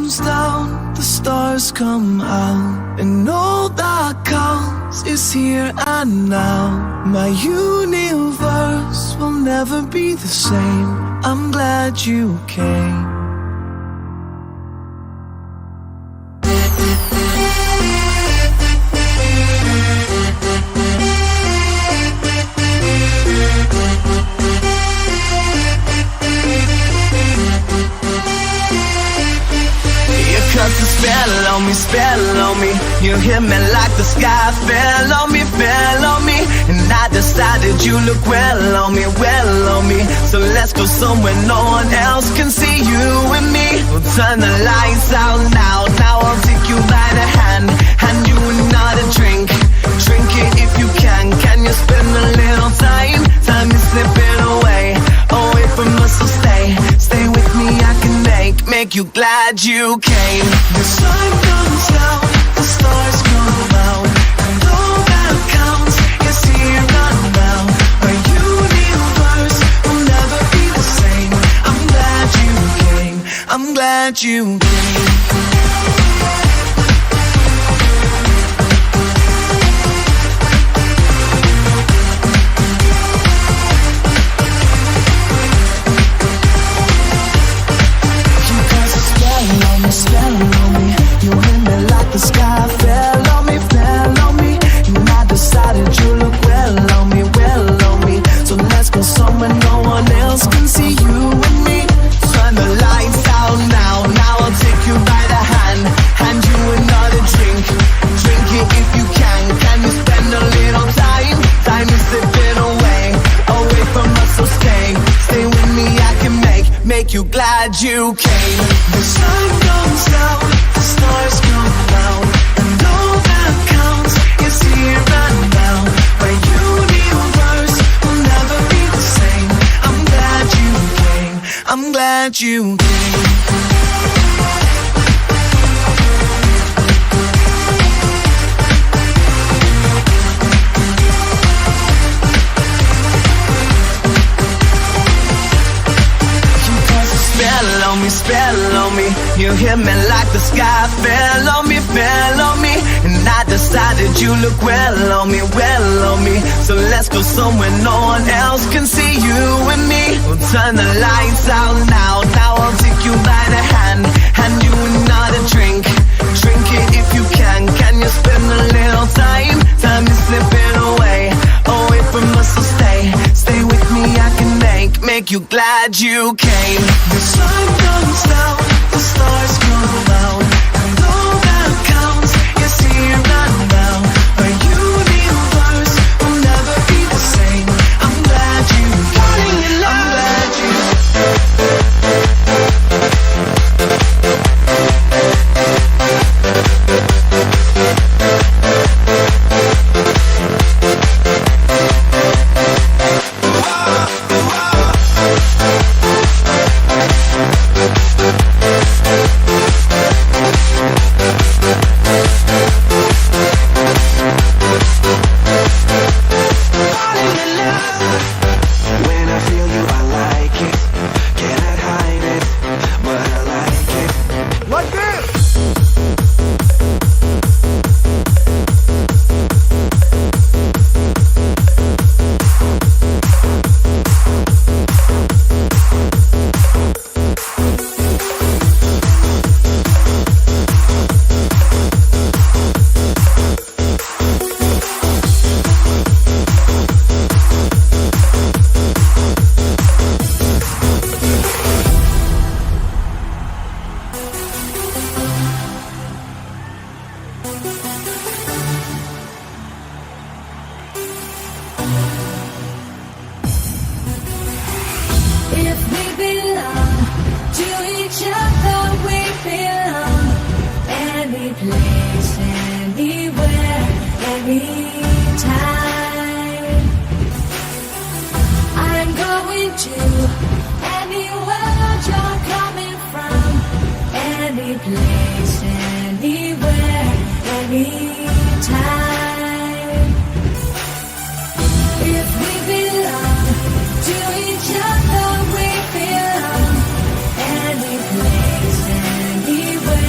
comes down, the stars come out, and all that counts is here and now. My universe will never be the same. I'm glad you came. Cause the spell on me. You hit me like the sky fell on me. And I decided you look well on me. So let's go somewhere no one else can see you and me. We'll turn the lights out now. Now I'll take you by the hand you another drink. Drink it if you can. Can you spend a little time? Time is slipping away from us, so stay with me. I can make you glad you came. The sun comes down, the stars come out, and all that counts is here and now. My universe will never be the same. I'm glad you came. I'm glad you came. Spell on me, you hit me like the sky fell on me. And I decided you look well on me. So let's go somewhere no one else can see you and me. Turn the lights out now. Now I'll take you by the hand you another drink. Drink it if you can. Can you spend a little time? Time is slipping away from us, so stay with me. I can make you glad you came. The sun comes down, the stars come out, and all that counts is here and now. My universe will never be the same. I'm glad you came. I'm glad you came. Spell on me, you hit me like the sky fell on me. And I decided you look well on me. So let's go somewhere no one else can see you and me. We'll turn the lights out now. Now I'll take you by the hand you another drink. Drink it if you can. Can you spend a little time? Time is slipping away from us, so stay with me. I can make you glad you came. The sun comes down, the stars come out, and all that counts is here and now. My universe will never be the same. I'm glad you came. I'm glad you place, anywhere, anytime. If we belong to each other, we belong. Any place, anywhere.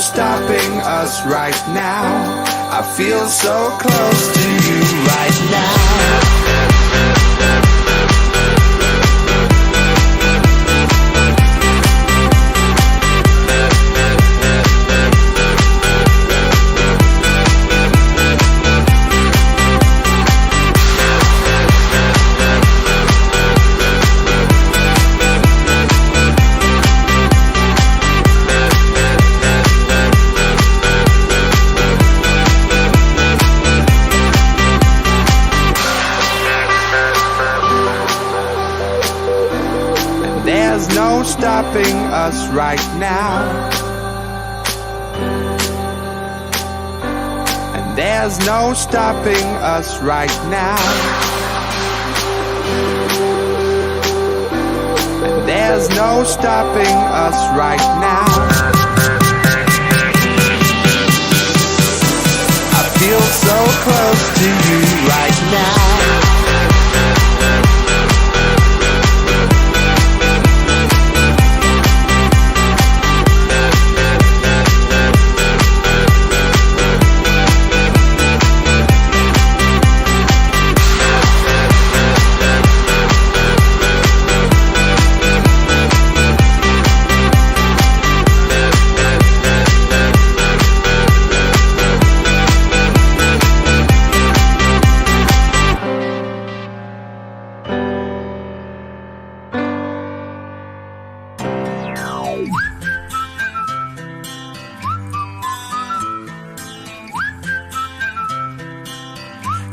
stopping us right now. I feel so close to you right now. There's no stopping us right now. And there's no stopping us right now. And there's no stopping us right now. I feel so close to you right now.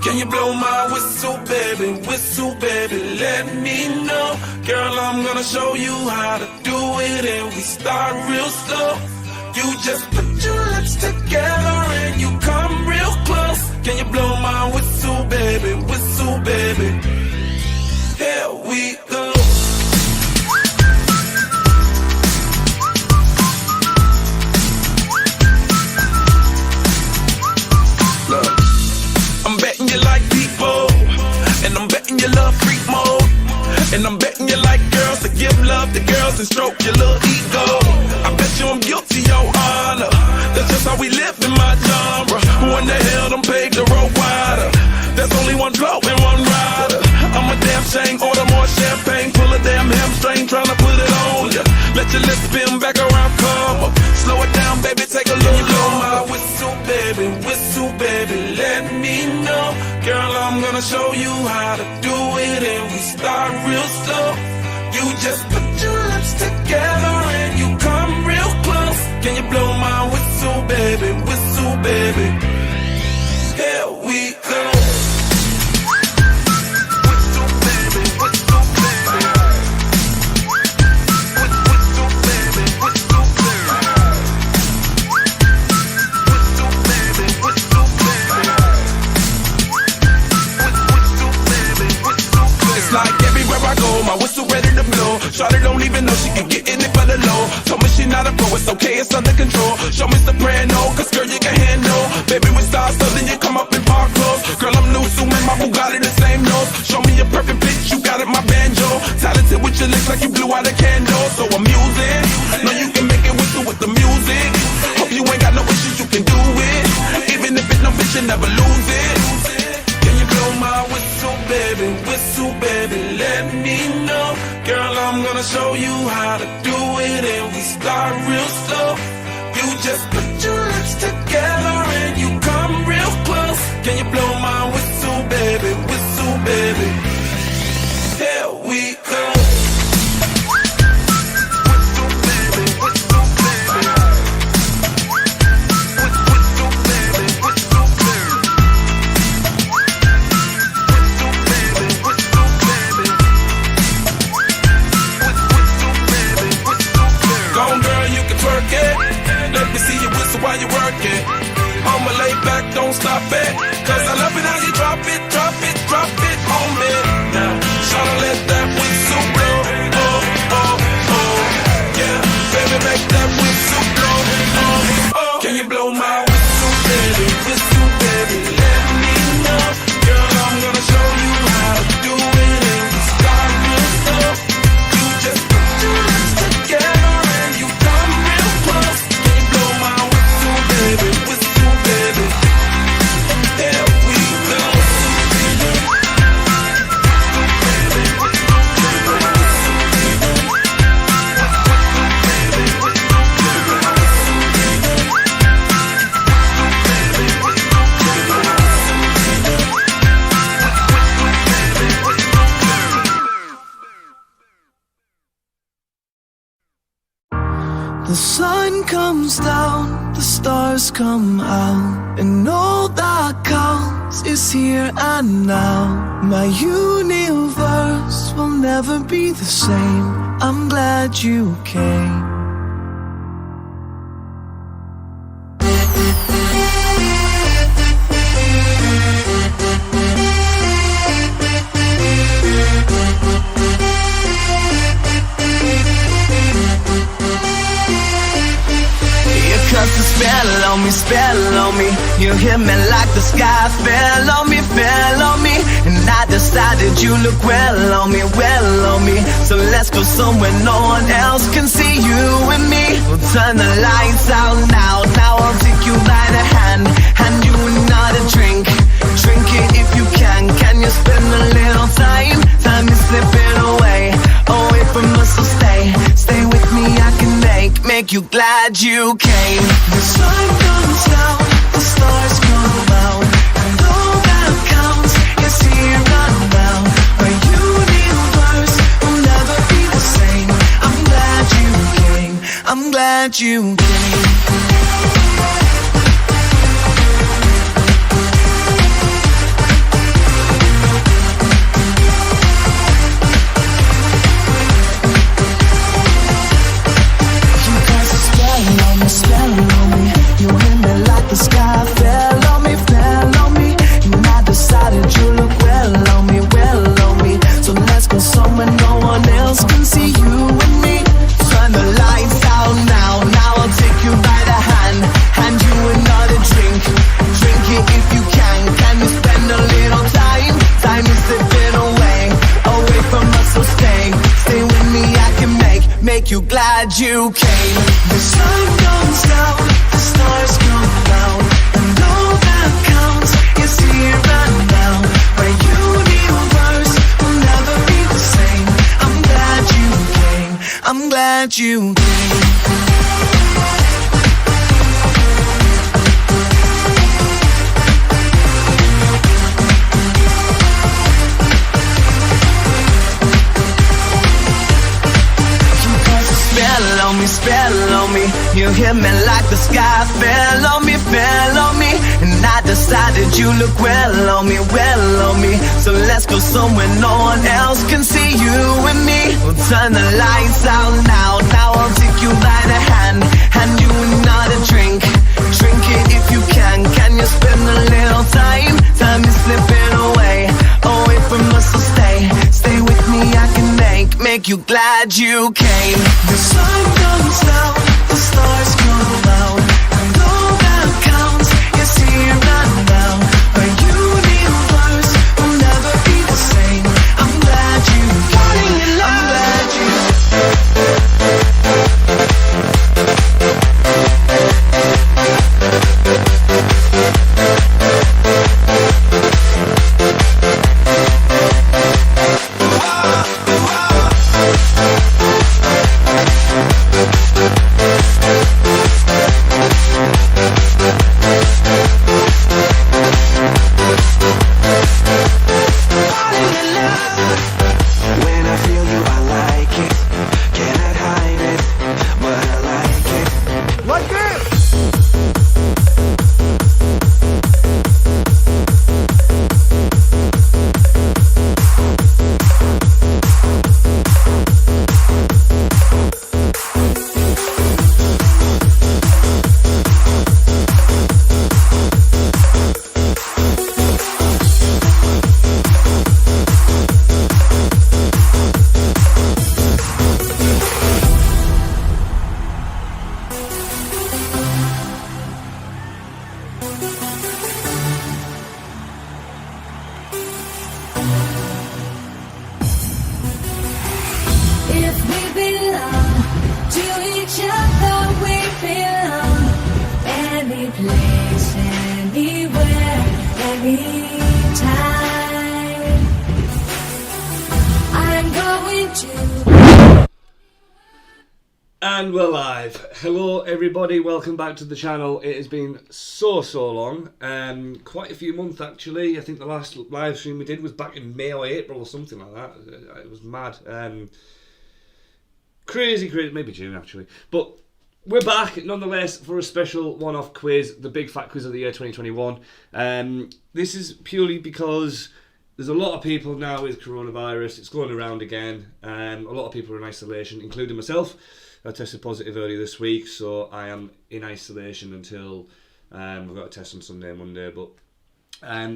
Can you blow my whistle, baby, let me know. Girl, I'm gonna show you how to do it, and we start real slow. You just put your lips together and you come real close. Can you blow my whistle, baby, here we go. Look, I'm betting you like people, and I'm betting you love freak mode, and I'm betting you like girls to give love to girls and stroke your little ego. I bet you I'm guilty, your honor. That's just how we live in my genre. Who in the hell done paved the road wider? There's only one blow and one rider. I'm a damn shame, order more champagne, pull a damn hamstring, tryna put it on ya. Let your lips spin back around, come up. Slow it down, baby, take a look. You blow my whistle, baby, let me know. Girl, I'm gonna show you how to do it, and we start real slow. You just put your lips together and you come real close. Can you blow my whistle, baby, here we go. My whistle ready to blow. Shawty don't even know she can get in it for the low. Told me she not a pro, it's okay, it's under control. Show me soprano, cause girl you can handle. Baby we start so then you come up in park clothes. Girl I'm new, so man my Bugatti the same nose. Show me your perfect pitch, you got it my banjo. Talented with your lips like you blew out a candle. So I'm using, know you can make it whistle with the music. Hope you ain't got no issues, you can do it. Even if it's no bitch, you never lose it. Can you blow my whistle, baby, let me know. Girl, I'm gonna show you how to do it, and we start real slow. You just put your lips together and you come real close. Can you blow my whistle, baby, here we go. Twerk it. The sun comes down, the stars come out, and all that counts is here and now. My universe will never be the same. I'm glad you came. Cast a spell on me. You hit me like the sky fell on me. And I decided you look well on me. So let's go somewhere no one else can see you and me. We'll turn the lights out now. Now I'll take you by the hand you another drink. Drink it if you can. Can you spend a little time? Time is slipping away from us, so stay with me. I can make you glad you came. The sun comes down, the stars come out, and all that counts is here and now. My universe will never be the same. I'm glad you came. I'm glad you came. Spell on me, you hit me like the sky fell on me. And I decided you look well on me. So let's go somewhere no one else can see you and me. Turn the lights out now. Now I'll take you by the hand you another drink. Drink it if you can. Can you spend a little time? Time is slipping away from us, so stay with me. I can make you glad you came. The sun comes down, the stars come out, and all that counts is here and now. My universe will never be the same. I'm glad you came. I'm glad you came. Spell on me. You hit me like the sky fell on me. And I decided you look well on me. So let's go somewhere no one else can see you and me. We'll turn the lights out now. Now I'll take you by the hand you another drink. Drink it if you can. Can you spend a little time? Time is slipping away from us, so stay with me. I can make you glad you came. The sun comes down, the stars come out, and all that counts is here and now. My universe will never be the same. I'm glad you came. I'm glad you. And we're live. Hello everybody, welcome back to the channel. It has been so long, quite a few months actually. I think the last live stream we did was back in May or April or something like that. It was mad. Crazy, maybe June actually. But we're back nonetheless for a special one-off quiz, the Big Fat Quiz of the Year 2021. This is purely because there's a lot of people now with coronavirus. It's going around again. A lot of people are in isolation, including myself. I tested positive earlier this week, so I am in isolation until I've got a test on Sunday and Monday. But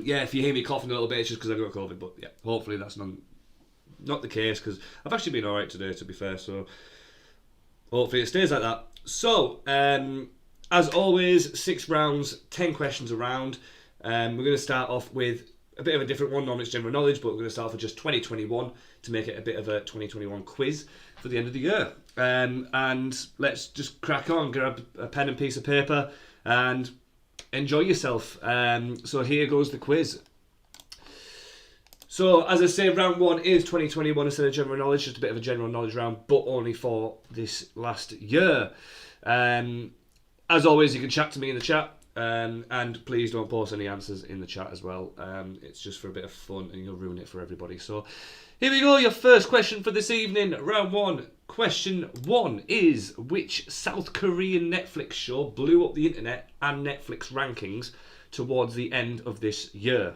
yeah, if you hear me coughing a little bit, it's just because I've got COVID. But yeah, hopefully that's not the case, because I've actually been alright today, to be fair. So hopefully it stays like that. So, as always, 6 rounds, 10 questions a round. We're going to start off with a bit of a different one. Normally it's general knowledge, but we're going to start off with just 2021 to make it a bit of a 2021 quiz for the end of the year. And let's just crack on, grab a pen and piece of paper and enjoy yourself. So here goes the quiz. So, as I say, round 1 is 2021 instead of general knowledge, just a bit of a general knowledge round, but only for this last year. As always, you can chat to me in the chat, and please don't post any answers in the chat as well. It's just for a bit of fun, and you'll ruin it for everybody. So, here we go, your first question for this evening, round 1. Question 1 is, which South Korean Netflix show blew up the internet and Netflix rankings towards the end of this year?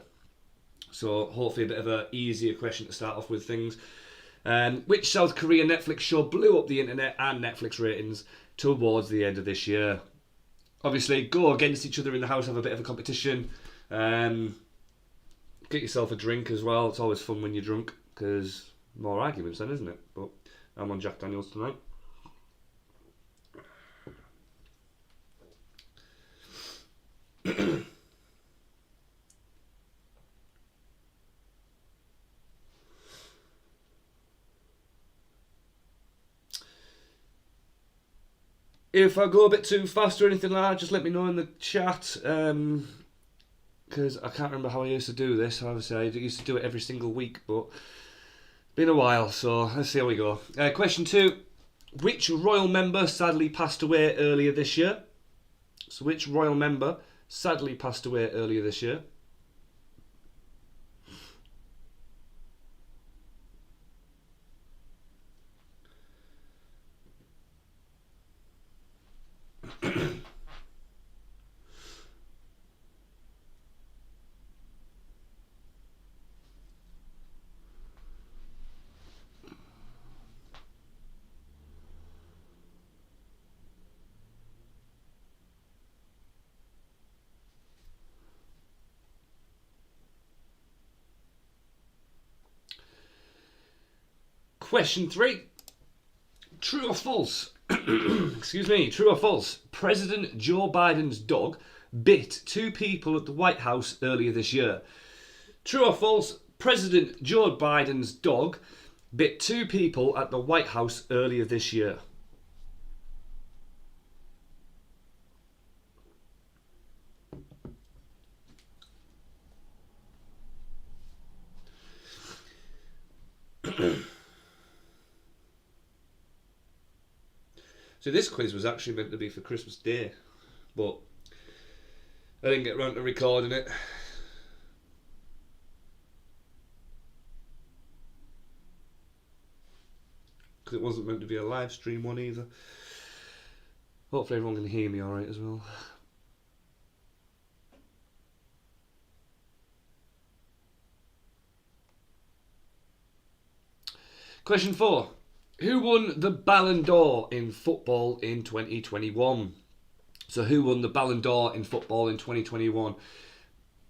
So hopefully a bit of an easier question to start off with things. Which South Korean Netflix show blew up the internet and Netflix ratings towards the end of this year? Obviously, go against each other in the house, have a bit of a competition. Get yourself a drink as well. It's always fun when you're drunk, because more arguments then, isn't it? But I'm on Jack Daniels tonight. If I go a bit too fast or anything like that, just let me know in the chat. Because I can't remember how I used to do this. Obviously, I used to do it every single week, but it's been a while, so let's see how we go. Question 2. Which royal member sadly passed away earlier this year? So which royal member sadly passed away earlier this year? Question 3. True or false? Excuse me. True or false? President Joe Biden's dog bit 2 people at the White House earlier this year. True or false? President Joe Biden's dog bit 2 people at the White House earlier this year. So this quiz was actually meant to be for Christmas Day, but I didn't get around to recording it. Because it wasn't meant to be a live stream one either. Hopefully everyone can hear me alright as well. Question 4. Who won the Ballon d'Or in football in 2021? So who won the Ballon d'Or in football in 2021?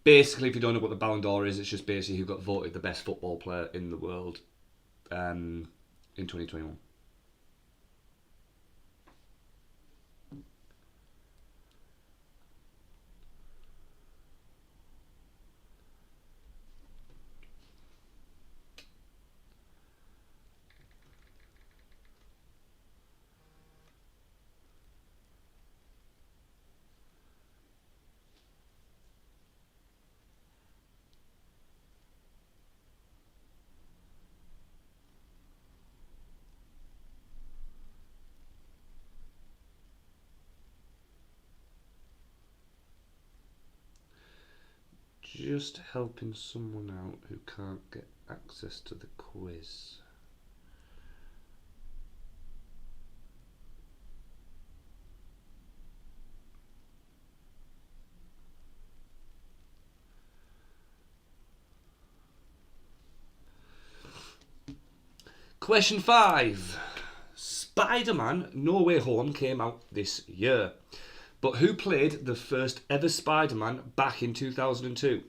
Basically, if you don't know what the Ballon d'Or is, it's just basically who got voted the best football player in the world in 2021. Just helping someone out who can't get access to the quiz. Question 5. Spider-Man No Way Home came out this year. But who played the first ever Spider-Man back in 2002?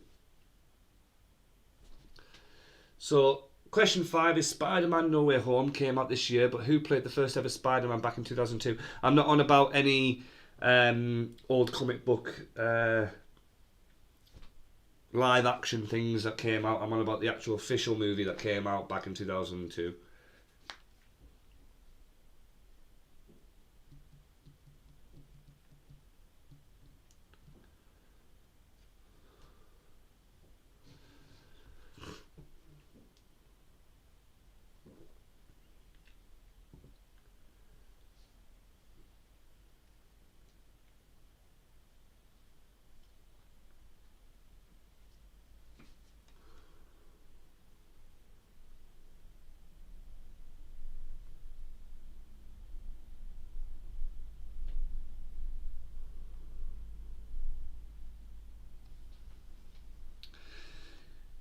So, question 5 is Spider-Man No Way Home came out this year, but who played the first ever Spider-Man back in 2002? I'm not on about any old comic book live action things that came out. I'm on about the actual official movie that came out back in 2002.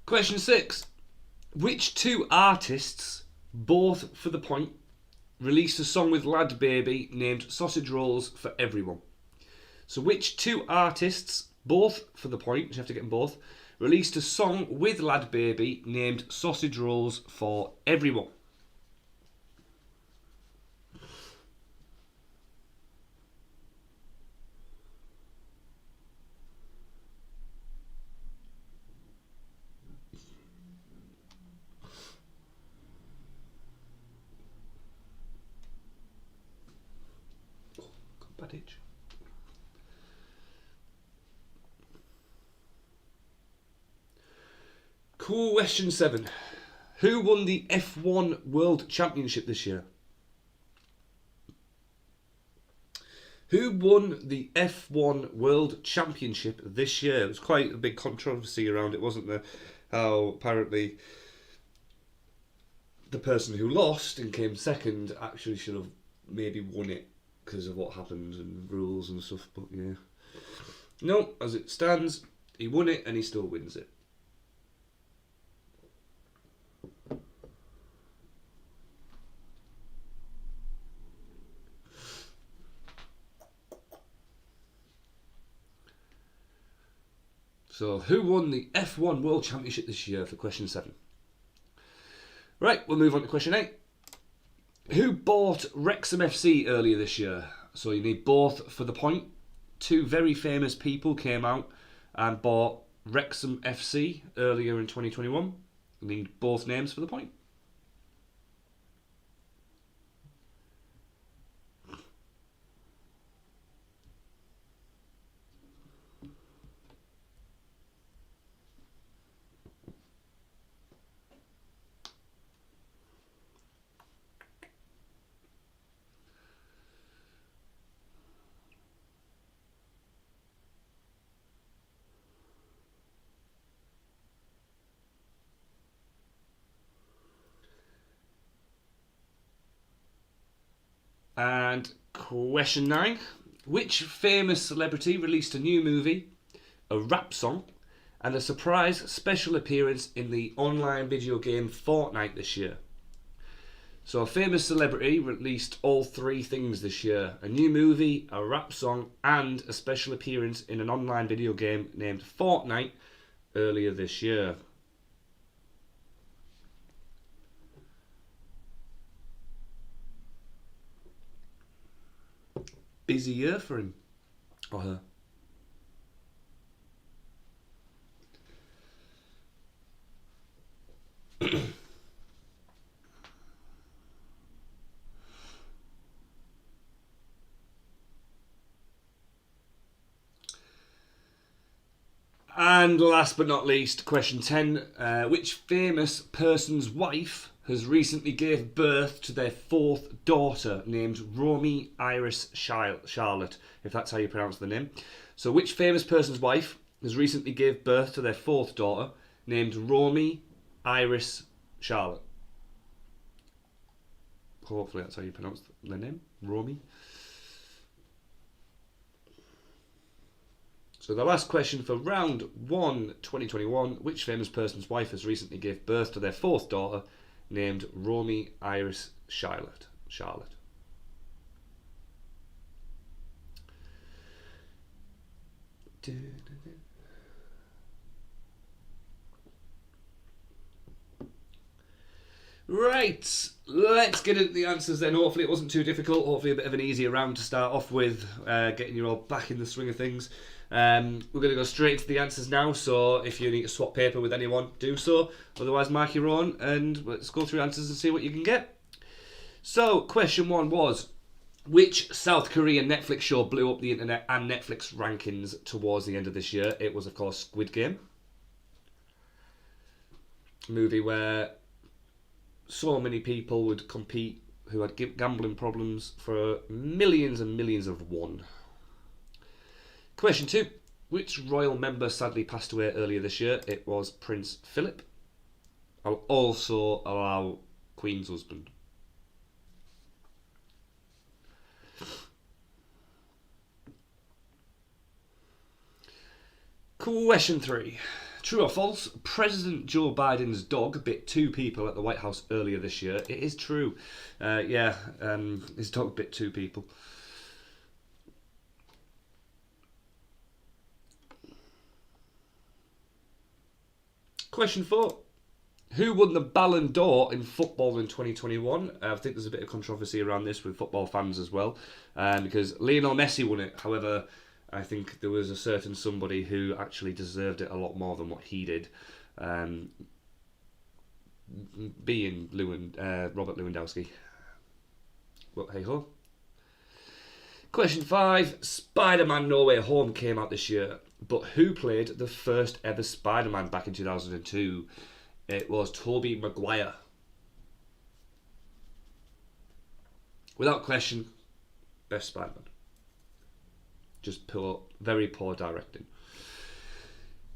Question 6. Which two artists, both for the point, released a song with Lad Baby named Sausage Rolls for Everyone? So which two artists, both for the point, you have to get them both, released a song with Lad Baby named Sausage Rolls for Everyone? Bad itch. Question 7. Who won the F1 World Championship this year? Who won the F1 World Championship this year? There was quite a big controversy around it, wasn't there? How apparently the person who lost and came second actually should have maybe won it because of what happened and rules and stuff, but yeah. No, as it stands, he won it and he still wins it. So, who won the F1 World Championship this year for question 7? Right, we'll move on to question 8. Who bought Wrexham FC earlier this year? So you need both for the point. Two very famous people came out and bought Wrexham FC earlier in 2021. You need both names for the point. And question 9. Which famous celebrity released a new movie, a rap song, and a surprise special appearance in the online video game Fortnite this year? So a famous celebrity released all three things this year. A new movie, a rap song, and a special appearance in an online video game named Fortnite earlier this year. Busy year for him or her. And last but not least, question 10. Which famous person's wife has recently gave birth to their fourth daughter named Romy Iris Charlotte, if that's how you pronounce the name. So which famous person's wife has recently gave birth to their fourth daughter named Romy Iris Charlotte? Hopefully that's how you pronounce the name, Romy. So the last question for round 1, 2021, which famous person's wife has recently gave birth to their fourth daughter named Romy Iris Charlotte. Right, let's get into the answers then. Hopefully it wasn't too difficult. Hopefully a bit of an easier round to start off with, getting you all back in the swing of things. We're going to go straight into the answers now, so if you need to swap paper with anyone, do so. Otherwise, mark your own, and let's go through answers and see what you can get. So, question 1 was, which South Korean Netflix show blew up the internet and Netflix rankings towards the end of this year? It was, of course, Squid Game. A movie where so many people would compete who had gambling problems for millions and millions of won. Question 2. Which royal member sadly passed away earlier this year? It was Prince Philip. I'll also allow Queen's husband. Question 3. True or false? President Joe Biden's dog bit 2 people at the White House earlier this year. It is true. His dog bit 2 people. Question 4. Who won the Ballon d'Or in football in 2021? I think there's a bit of controversy around this with football fans as well, because Lionel Messi won it. However, I think there was a certain somebody who actually deserved it a lot more than what he did, being Robert Lewandowski. Well, hey ho. Question 5. Spider-Man No Way Home came out this year, but who played the first ever Spider-Man back in 2002? It was Tobey Maguire. Without question, best Spider-Man. Just poor, very poor directing.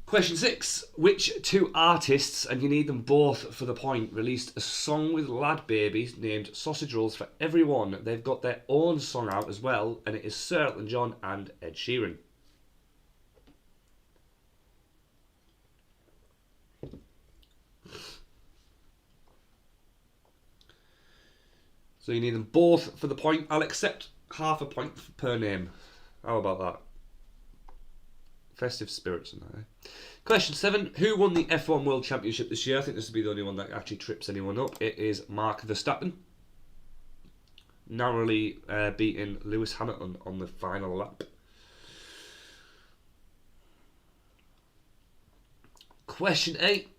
Question 6. Which 2 artists, and you need them both for the point, released a song with Lad Babies named Sausage Rolls for Everyone? They've got their own song out as well, and it is Sir Elton John and Ed Sheeran. So you need them both for the point. I'll accept half a point per name. How about that? Festive spirits and that. Eh? Question 7. Who won the F1 World Championship this year? I think this will be the only one that actually trips anyone up. It is Mark Verstappen. Narrowly beating Lewis Hamilton on the final lap. Question 8.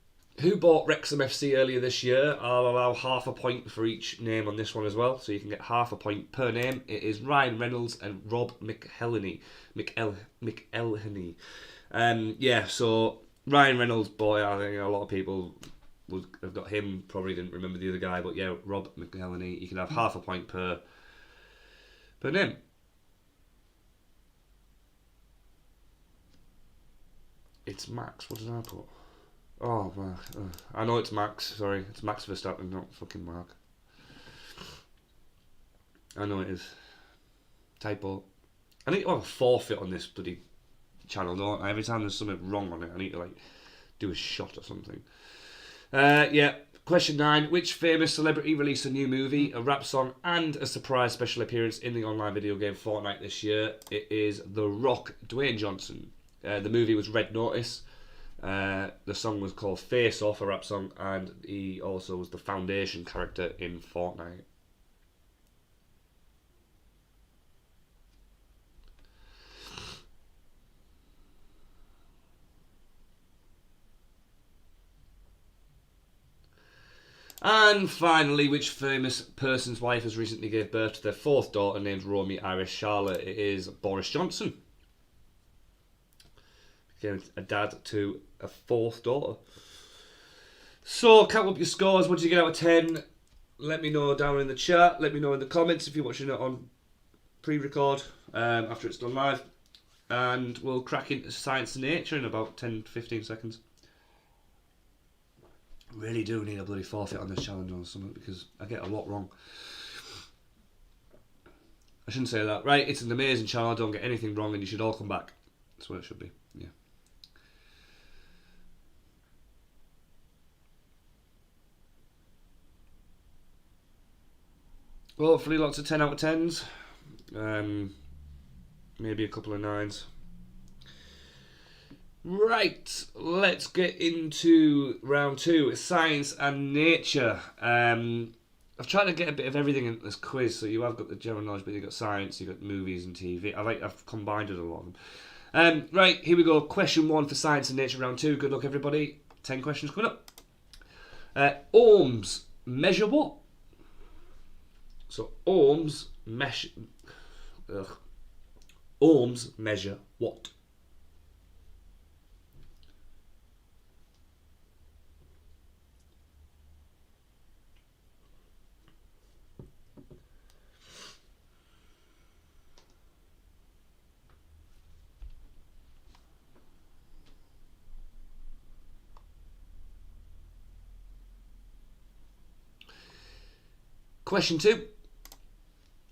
Who bought Wrexham FC earlier this year? I'll allow half a point for each name on this one as well, so you can get half a point per name. It is Ryan Reynolds and Rob McElhenney. So Ryan Reynolds, boy, I think a lot of people would have got him, probably didn't remember the other guy, but yeah, Rob McElhenney. You can have half a point per name. It's Max. What did I put? Oh, Mark. I know it's Max. Sorry, it's Max Verstappen, not fucking Mark. I know it is. Typo. I need to have a forfeit on this bloody channel, don't I? Every time there's something wrong on it, I need to do a shot or something. Question 9. Which famous celebrity released a new movie, a rap song, and a surprise special appearance in the online video game Fortnite this year? It is The Rock, Dwayne Johnson. The movie was Red Notice. The song was called Face Off, a rap song, and he also was the Foundation character in Fortnite. And finally, which famous person's wife has recently gave birth to their 4th daughter named Romy Iris Charlotte? It is Boris Johnson. Became a dad to a 4th daughter. So, count up your scores. What did you get out of 10? Let me know down in the chat. Let me know in the comments if you're watching it on pre-record after it's done live. And we'll crack into science and nature in about 10-15 seconds. Really do need a bloody forfeit on this challenge or something because I get a lot wrong. I shouldn't say that. Right, it's an amazing channel. I don't get anything wrong and you should all come back. That's what it should be. Yeah. Hopefully lots of 10 out of 10s. Maybe a couple of 9s. Right, let's get into round 2. Science and nature. I've tried to get a bit of everything in this quiz, so you have got the general knowledge, but you've got science, you've got movies and TV. I've combined it a lot of them. Right, here we go. Question 1 for science and nature, round 2. Good luck, everybody. 10 questions coming up. Ohms measure what? So ohms measure what? Question 2.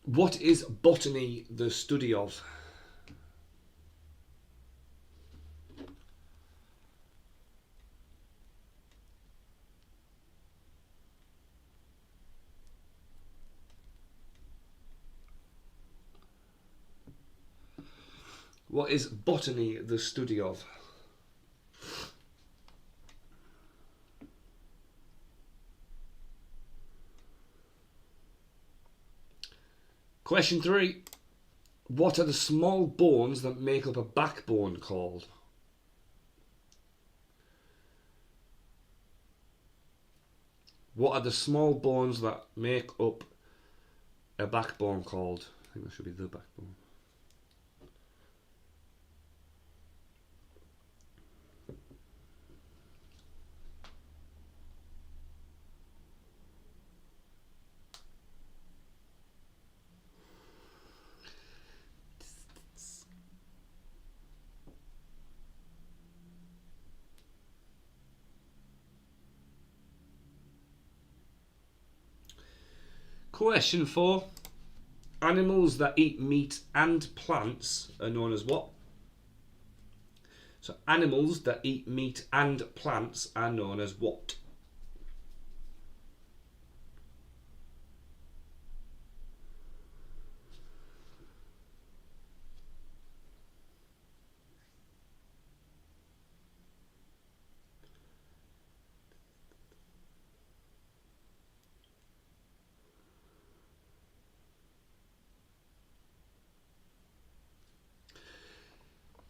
What is botany the study of? What is botany the study of? Question 3. What are the small bones that make up a backbone called? What are the small bones that make up a backbone called? I think that should be the backbone. Question 4. Animals that eat meat and plants are known as what? So animals that eat meat and plants are known as what?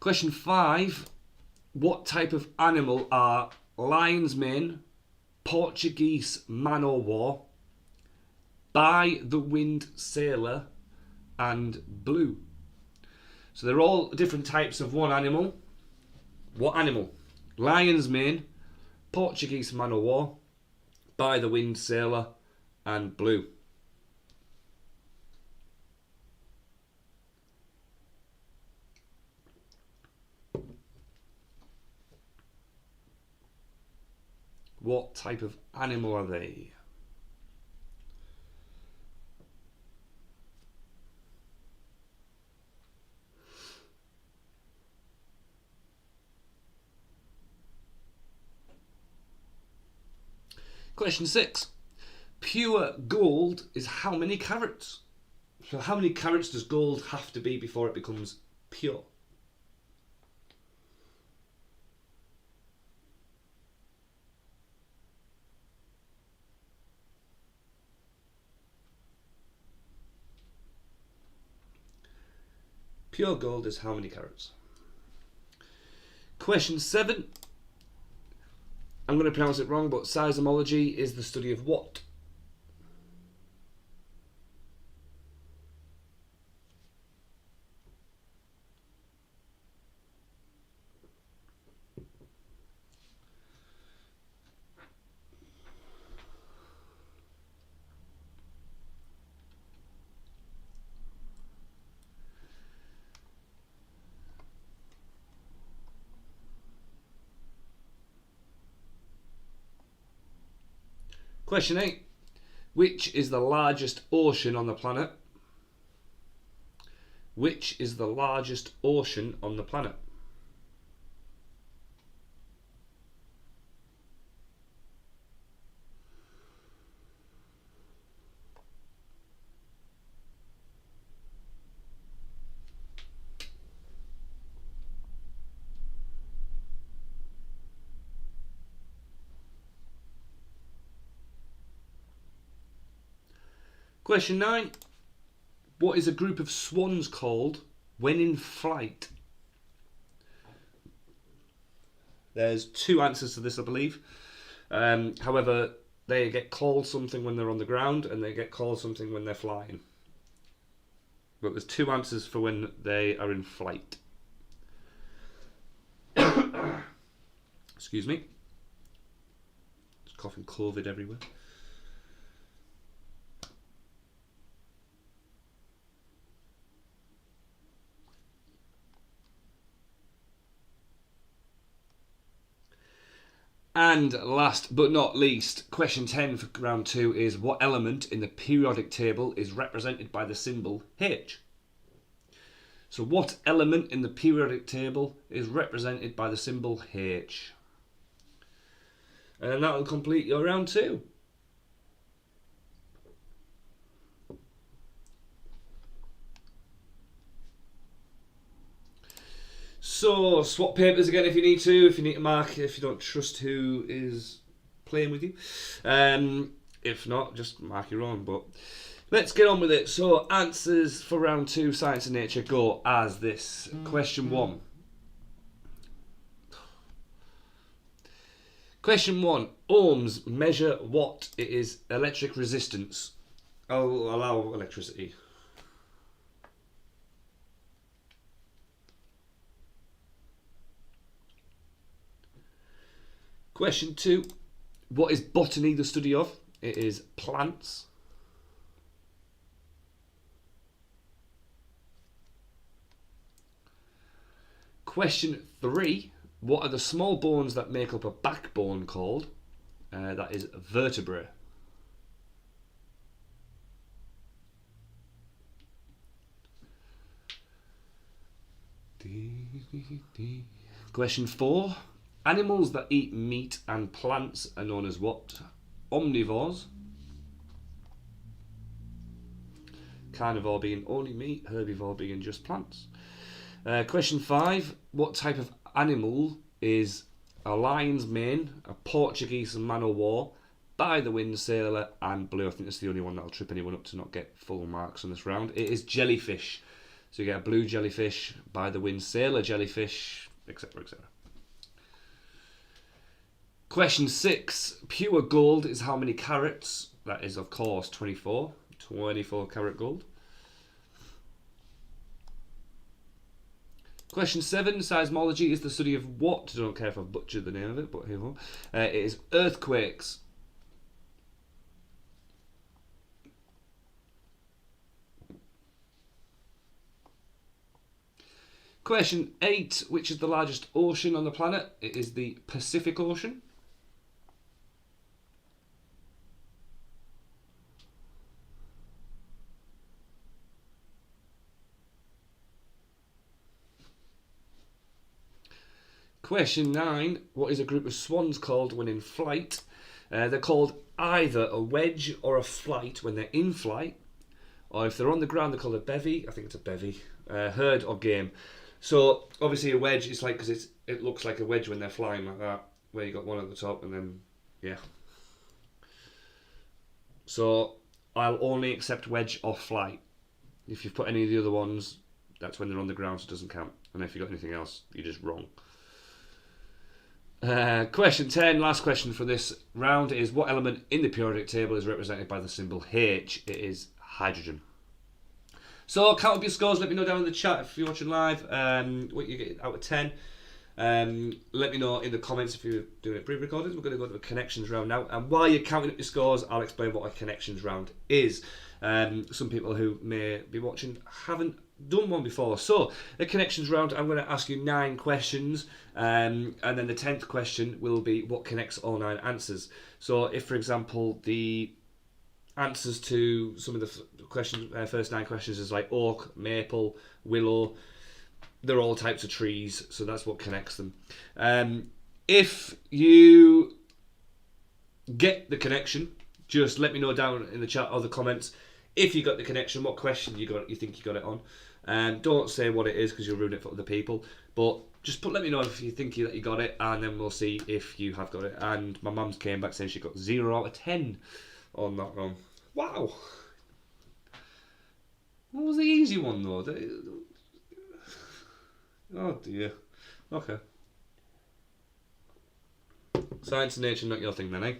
Question 5. What type of animal are lion's mane, Portuguese man o' war, by the wind sailor, and blue? So they're all different types of one animal. What animal? Lion's mane, Portuguese man o' war, by the wind sailor, and blue. What type of animal are they? Question 6. Pure gold is how many carats? So how many carats does gold have to be before it becomes pure? Pure gold is how many carats? Question 7. I'm going to pronounce it wrong, but seismology is the study of what? Question 8. Which is the largest ocean on the planet? Which is the largest ocean on the planet? Question 9. What is a group of swans called when in flight? There's 2 answers to this, I believe. However, they get called something when they're on the ground and they get called something when they're flying. But there's 2 answers for when they are in flight. Excuse me. Just coughing COVID everywhere. And last but not least, question 10 for round 2 is what element in the periodic table is represented by the symbol H? So what element in the periodic table is represented by the symbol H? And that will complete your round 2. So, swap papers again if you need to mark, if you don't trust who is playing with you. If not, just mark your own, but let's get on with it. So, answers for round 2, Science and Nature, go as this. Question 1. Question 1. Ohms measure what? It is electric resistance. I'll allow electricity. Question 2. What is botany the study of? It is plants. Question 3. What are the small bones that make up a backbone called? That is vertebrae. Question 4. Animals that eat meat and plants are known as what? Omnivores. Carnivore being only meat, herbivore being just plants. Question 5. What type of animal is a lion's mane, a Portuguese man o' war, by the wind sailor, and blue? I think that's the only one that'll trip anyone up to not get full marks on this round. It is jellyfish. So you get a blue jellyfish, by the wind sailor jellyfish, etc., etc. Question 6. Pure gold is how many carats? That is, of course, 24. 24 carat gold. Question 7. Seismology is the study of what? I don't care if I've butchered the name of it, but here we go. It is earthquakes. Question 8. Which is the largest ocean on the planet? It is the Pacific Ocean. Question 9. What is a group of swans called when in flight? They're called either a wedge or a flight when they're in flight, or if they're on the ground they're called a bevy. I think it's a bevy. Herd or game. So obviously a wedge is like, because it looks like a wedge when they're flying like that, where you got one at the top and then, yeah. So I'll only accept wedge or flight. If you've put any of the other ones, that's when they're on the ground, so it doesn't count. And if you've got anything else, you're just wrong. Question 10, last question for this round, is what element in the periodic table is represented by the symbol H? It is hydrogen. So count up your scores, let me know down in the chat if you're watching live what you get out of 10. Let me know in the comments if you're doing it pre-recorded. We're going to go to the connections round now, and while you're counting up your scores, I'll explain what a connections round is. Some people who may be watching haven't done one before. So the connections round, I'm going to ask you 9 questions, and then the 10th question will be what connects all 9 answers. So if, for example, the answers to some of the questions, first 9 questions is like oak, maple, willow, they're all types of trees, so that's what connects them. If you get the connection, just let me know down in the chat or the comments if you got the connection, what question you think you got it on. Don't say what it is because you'll ruin it for other people, but just let me know if you think that you got it, and then we'll see if you have got it. And my mum's came back saying she got 0 out of 10 on that one. Wow. What was the easy one though? Oh dear. Okay. Science and nature, not your thing then, eh?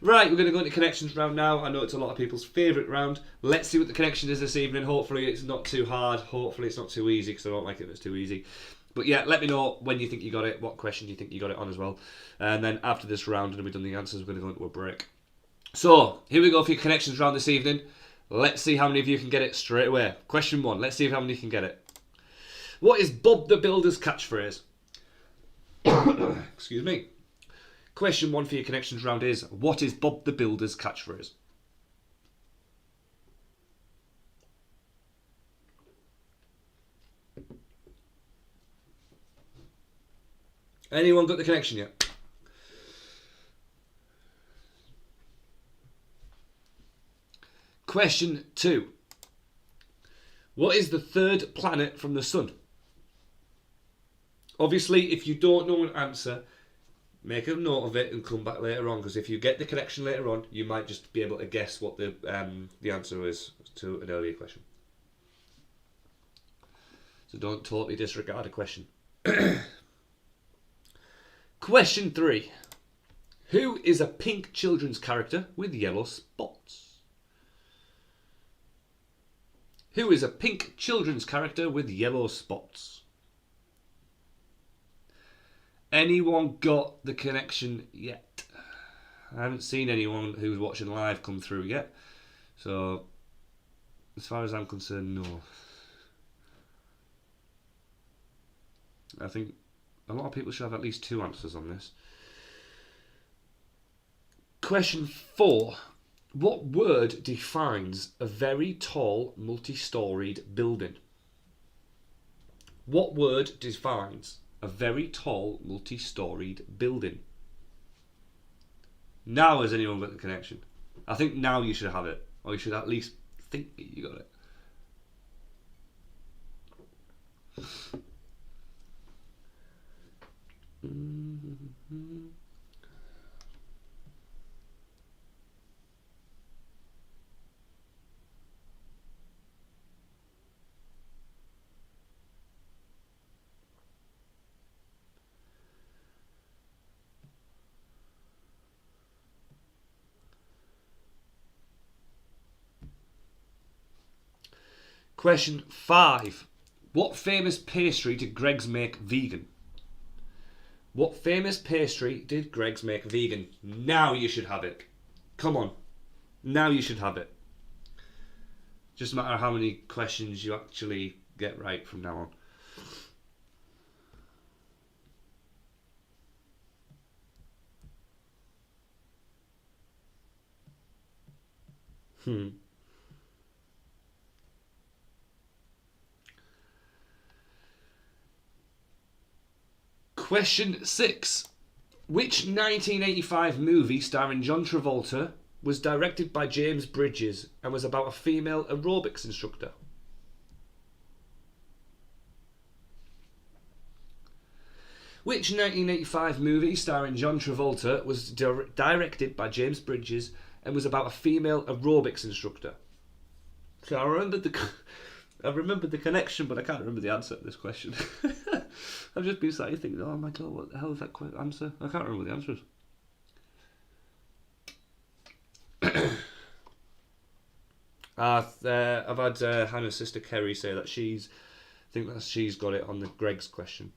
Right, we're going to go into connections round now. I know it's a lot of people's favourite round. Let's see what the connection is this evening. Hopefully it's not too hard. Hopefully it's not too easy, because I don't like it if it's too easy. But yeah, let me know when you think you got it, what question you think you got it on as well. And then after this round, and we've done the answers, we're going to go into a break. So, here we go for your connections round this evening. Let's see how many of you can get it straight away. Question 1, let's see how many can get it. What is Bob the Builder's catchphrase? Excuse me. Question 1 for your connections round is, what is Bob the Builder's catchphrase? Anyone got the connection yet? Question 2. What is the third planet from the Sun? Obviously, if you don't know an answer, make a note of it and come back later on, because if you get the connection later on, you might just be able to guess what the answer is to an earlier question. So don't totally disregard a question. Question 3. Who is a pink children's character with yellow spots? Who is a pink children's character with yellow spots? Anyone got the connection yet? I haven't seen anyone who's watching live come through yet. So, as far as I'm concerned, no. I think a lot of people should have at least 2 answers on this. Question 4. What word defines a very tall, multi-storied building? What word defines a very tall, multi-storied building? Now has anyone got the connection? I think now you should have it. Or you should at least think you got it. Question 5. What famous pastry did Greggs make vegan? What famous pastry did Greggs make vegan? Now you should have it. Come on. Now you should have it. Just a matter how many questions you actually get right from now on. Question 6. Which 1985 movie starring John Travolta was directed by James Bridges and was about a female aerobics instructor? Which 1985 movie starring John Travolta was directed by James Bridges and was about a female aerobics instructor? So I remembered the connection, but I can't remember the answer to this question. I've just been sat here thinking, oh my god, what the hell is that answer? I can't remember the answer is. I've had Hannah's sister Kerry say that she's got it on the Greg's question.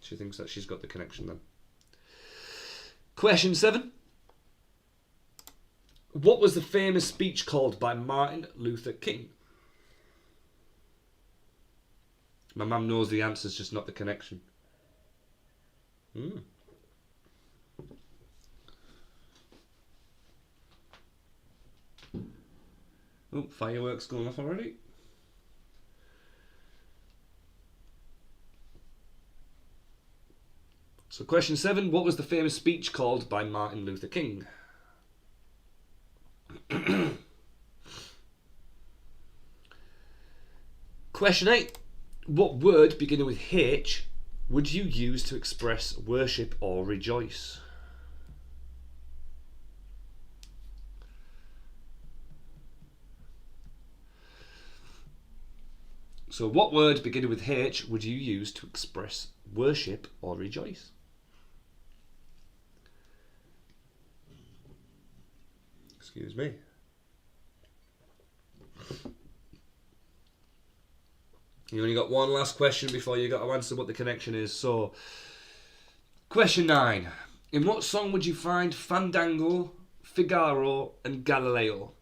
She thinks that she's got the connection then. Question 7. What was the famous speech called by Martin Luther King? My mum knows the answers, just not the connection. Oh, fireworks going off already. So question 7, what was the famous speech called by Martin Luther King? Question 8. What word beginning with H would you use to express worship or rejoice? So what word beginning with H would you use to express worship or rejoice? Excuse me. You only got one last question before you got to answer what the connection is. So, question 9. In what song would you find Fandango, Figaro and Galileo?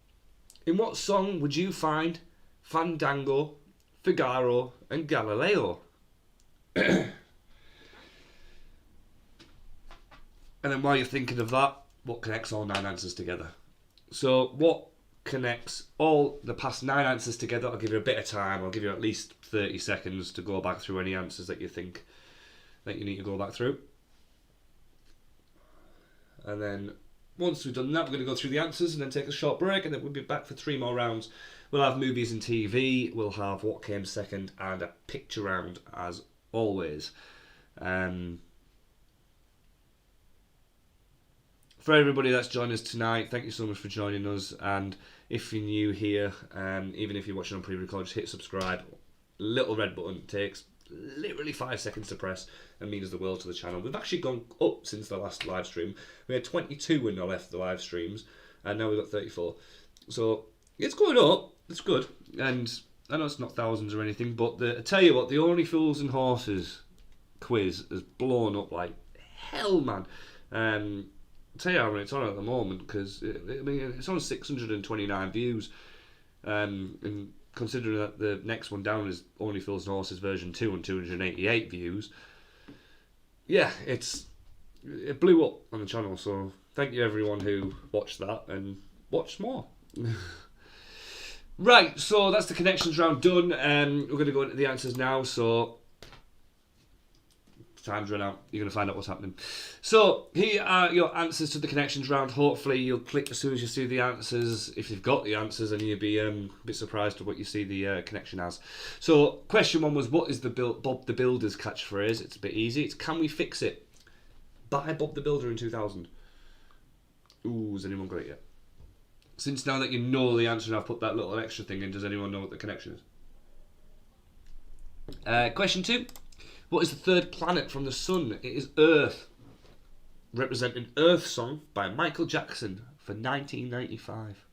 In what song would you find Fandango, Figaro and Galileo? And then while you're thinking of that, what connects all 9 answers together? So what connects all the past 9 answers together? I'll give you a bit of time. I'll give you at least 30 seconds to go back through any answers that you think that you need to go back through. And then once we've done that, we're going to go through the answers and then take a short break, and then we'll be back for 3 more rounds. We'll have movies and TV, we'll have what came second, and a picture round as always. For everybody that's joined us tonight, thank you so much for joining us. And if you're new here, even if you're watching on pre-record, just hit subscribe. Little red button, takes literally 5 seconds to press and means the world to the channel. We've actually gone up since the last live stream. We had 22 when I left the live streams, and now we've got 34. So it's going up. It's good. And I know it's not thousands or anything, but I tell you what, the Only Fools and Horses quiz has blown up like hell, man. I'll tell you how many it's on at the moment, because it's on 629 views, and considering that the next one down is Only Fools and Horses version 2 and 288 views, yeah, it blew up on the channel. So thank you everyone who watched that and watched more. Right, so that's the connections round done. We're going to go into the answers now. So time's run out. You're going to find out what's happening. So here are your answers to the connections round. Hopefully you'll click as soon as you see the answers, if you've got the answers, and you'll be a bit surprised at what you see the connection as. So question 1 was, what is the Bob the Builder's catchphrase? It's a bit easy. It's "Can we fix it?" by Bob the Builder in 2000. Ooh, has anyone got it yet? Since now that you know the answer and I've put that little extra thing in, does anyone know what the connection is? Question 2. What is the third planet from the sun? It is Earth. Representing Earth Song by Michael Jackson for 1995.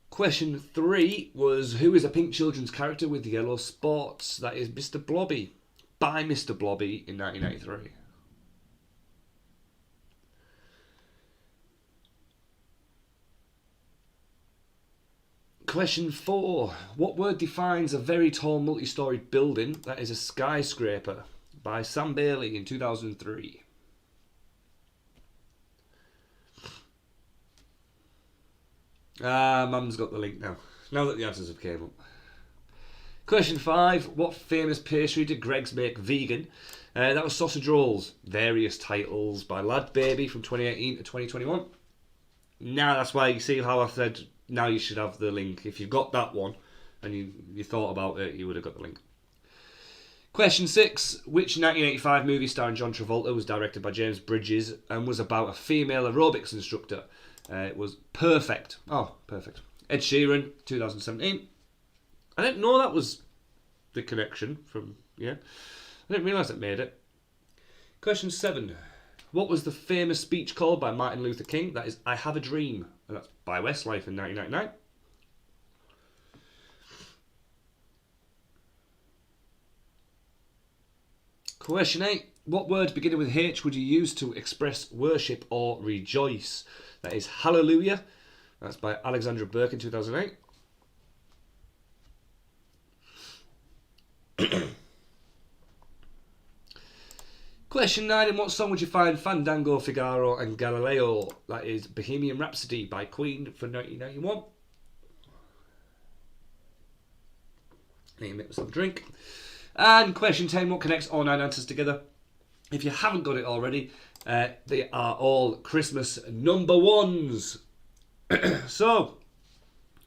Question 3 was, who is a pink children's character with yellow spots? That is Mr. Blobby by Mr. Blobby in 1993. Question 4. What word defines a very tall multi-storied building that is a skyscraper? By Sam Bailey in 2003. Mum's got the link now. Now that the answers have came up. Question 5. What famous pastry did Greggs make vegan? That was sausage rolls. Various titles by Lad Baby from 2018 to 2021. Now that's why you see how I said now you should have the link. If you've got that one and you thought about it, you would have got the link. Question 6. Which 1985 movie starring John Travolta was directed by James Bridges and was about a female aerobics instructor? It was Perfect. Oh, Perfect. Ed Sheeran, 2017. I didn't know that was the connection from, yeah. I didn't realise it made it. Question 7. What was the famous speech called by Martin Luther King? That is I Have a Dream. And that's by Westlife in 1999. Question 8. What word beginning with H would you use to express worship or rejoice? That is Hallelujah. That's by Alexandra Burke in 2008. Question 9. In what song would you find Fandango, Figaro and Galileo? That is Bohemian Rhapsody by Queen for 1991. Need to make myself a drink. And question 10. What connects all 9 answers together? If you haven't got it already, they are all Christmas number ones. So,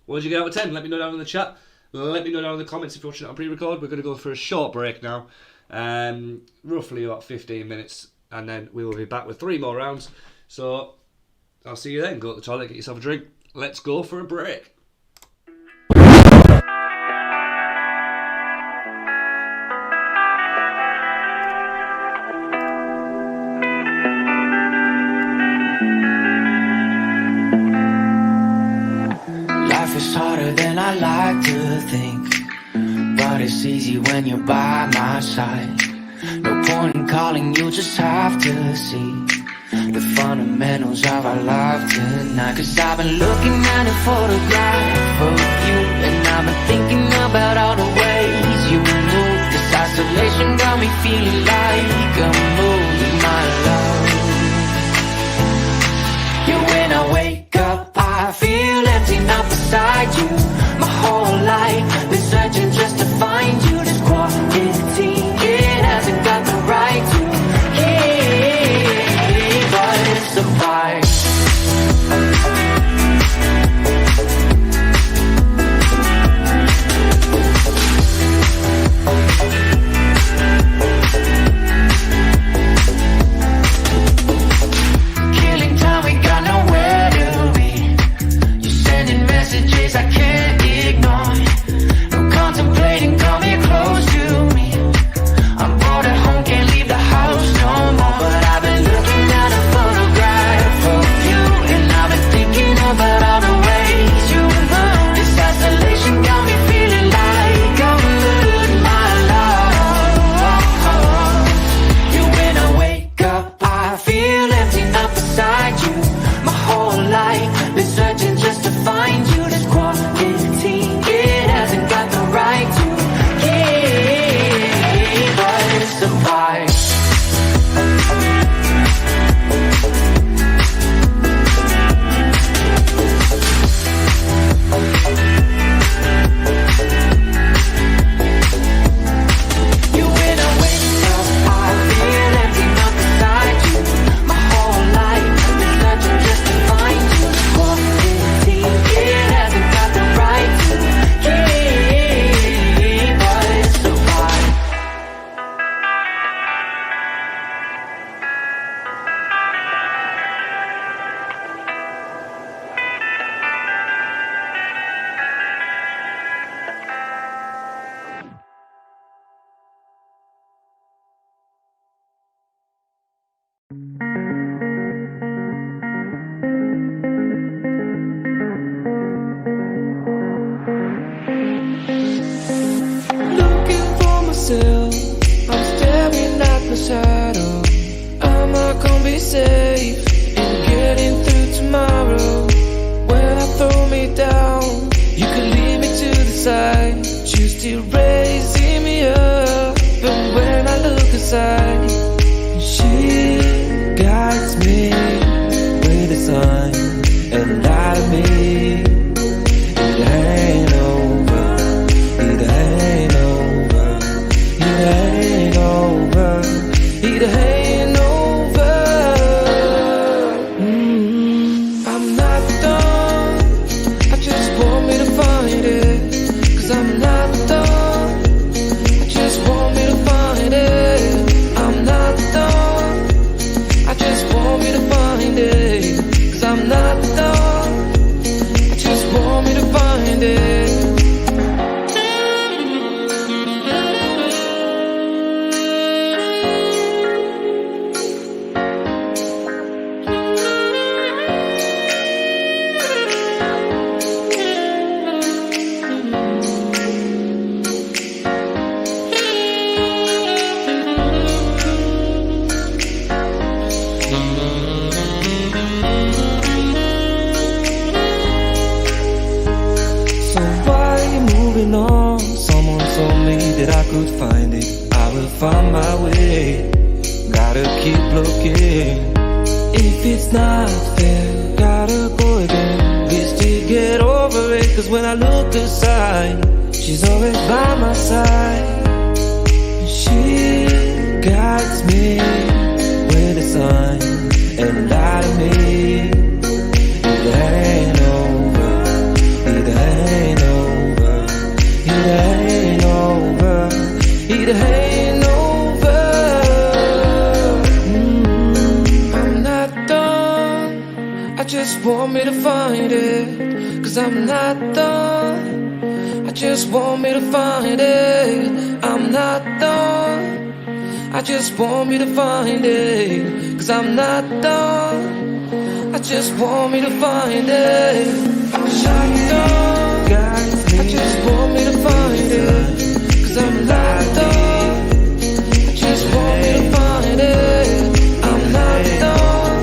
what did you get out of 10? Let me know down in the chat. Let me know down in the comments if you're watching it on pre-record. We're going to go for a short break now. Roughly about 15 minutes. And then we will be back with 3 more rounds. So, I'll see you then. Go to the toilet, get yourself a drink. Let's go for a break. Life is harder than I like to think, but it's easy when you're by my side. No point in calling, you just have to see the fundamentals of our life tonight. Cause I've been looking at a photograph of you, and I've been thinking about all the ways you move. This isolation got me feeling like I'm losing my love. Yeah, when I wake up, I feel empty, not beside you. My whole life been searching just to find you. This quarantine, it hasn't got the right to keep us apart. Killing time, we got nowhere to be. You're sending messages I can't ignore. I'm contemplating, come here close to me. I'm bored at home, can't leave the house no more. But I've been looking at a photograph of you, and I've been thinking about all the ways you move. This isolation got me feeling like I'm losing my love. Yeah, when I wake up, I feel empty, not beside you. My whole life been searching just to find you. This quarantine, it hasn't got the right to keep us apart. You, when I wake up, I feel empty, not beside you. My whole life been searching just to find you. This quarantine, it hasn't got the right to keep us apart. Looking for myself, I'm staring at my shadow. Am I gonna be safe in getting through tomorrow? When I throw me down, you can lead me to the side. You're still raising me up, but when I look aside, she guides me with a sign and light of me. It ain't over. It ain't over. It ain't over. It ain't over. I'm not done. I just want me to find it. Cause I'm not done. I just want me to find it. I'm not done. I just want me to find it. Cause I'm not done. I just want me to find it. So why are you moving on? Someone told me that I could find it. I will find my way. Gotta keep looking. If it's not fair, gotta go again. We still get over it. Cause when I look aside, she's always by my side. She guides me with a sign and light of me. It ain't over. It ain't over. It ain't over. It ain't over. I'm not done. I just want me to find it, 'cause I'm not done. I just want me to find it, I'm not done. I just want me to find it, 'cause I'm not done. I just want me to find it, I'm not done. I just want me to find it, 'cause I'm not done. I just want me to find it, I'm not done.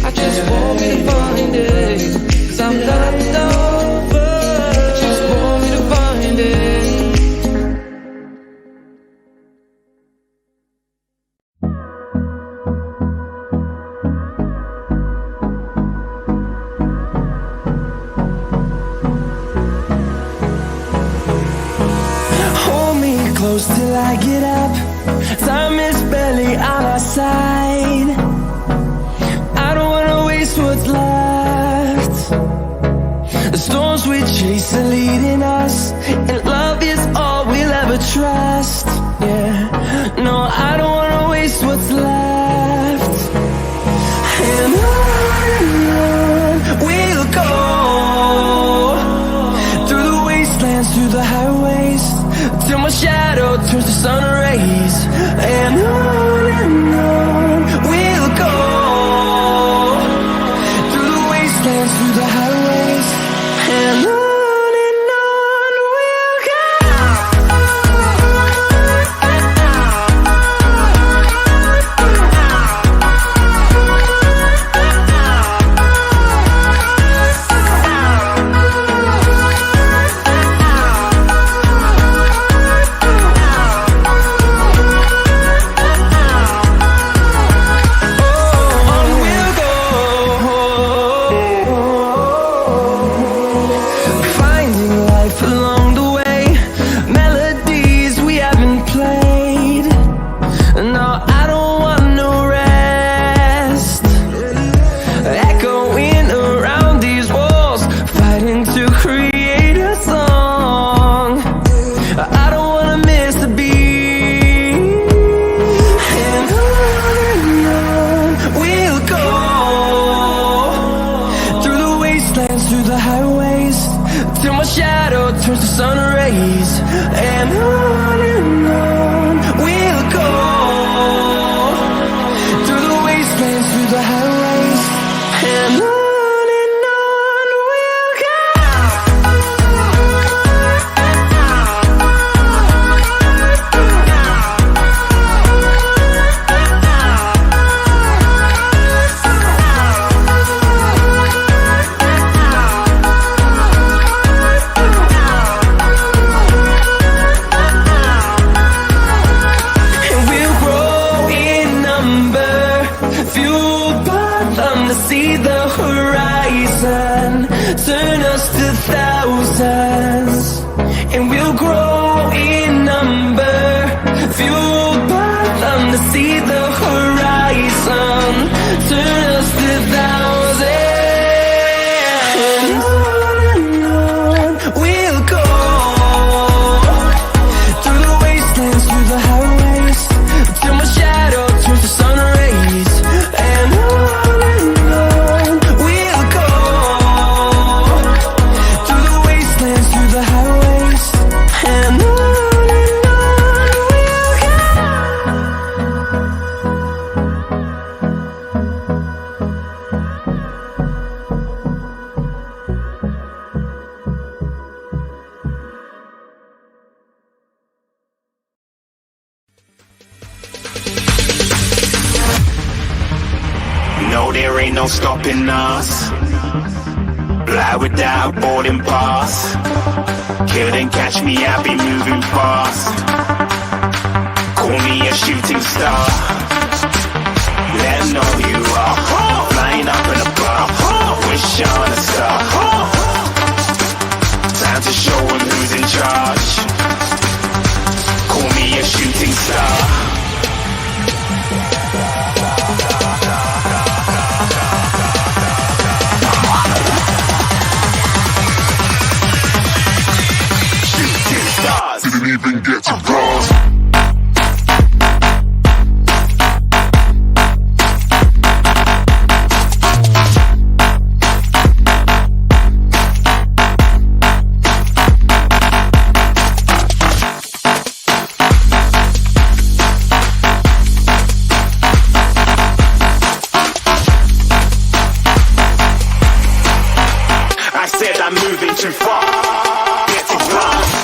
I just want me to find it, 'cause I'm not done. I just want me to find it. Hold me close till I get up. Time is barely on our side. I don't wanna waste what's left. The storms we chase are leading us, and love is all we'll ever trust. Yeah, no, I don't wanna waste what's left. And on we'll go, through the wastelands, through the highways, till my shadow turns to sun rays. And on we'll go, through the wastelands, through the highways, and on we'll go. Through the highways, till my shadow turns to sun rays. And on we'll go, through the wastelands, through the highways, and on we'll go. See the horizon, turn us to thousands, and we'll grow in number, fueled by them to see the horizon, turn us to thousands, and on we'll go, through the wastelands, through the highways, till my shadow turns to sun rays, and on No, there ain't no stopping us. Fly without boarding pass. Couldn't catch me, I'll be moving fast. Call me a shooting star. Let 'em know who you are. Flying up in a bar. Wish on a star. Time to show 'em who's in charge. Call me a shooting star. Didn't even get to cross. too far. Get to glance.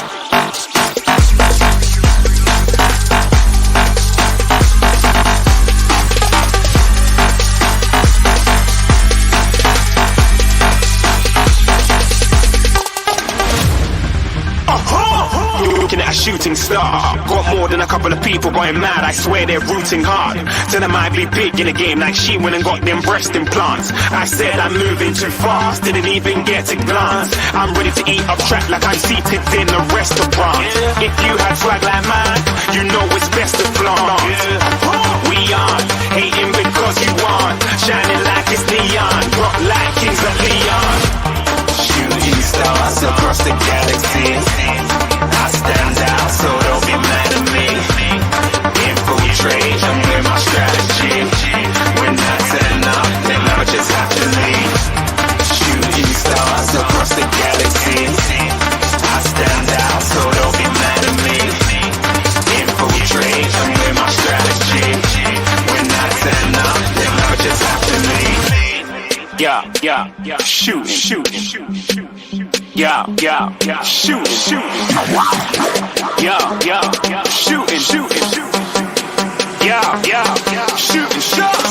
Looking at a shooting star. Got more than a couple of people going mad. I swear they're rooting hard. Tell them I'd be big in the game like she went and got them breast implants. I said I'm moving too fast, didn't even get a glance. I'm ready to eat up track like I'm seated in a restaurant. If you had swag like mine, you know it's best to flaunt. We aren't hating because you aren't shining like it's neon, rock like Kings of Leon. Shooting stars across the galaxy. I stand out, so don't be mad at me. Infiltrate, I'm with my strategy. When that's enough, then I'll just have to leave. Shooting stars across the galaxy. I stand out, so don't be mad at me. Infiltrate, I'm with my strategy. When that's enough, then I'll just have to leave. Yeah, shooting. Yeah, shooting. Yeah, shooting. Yeah, shooting shots.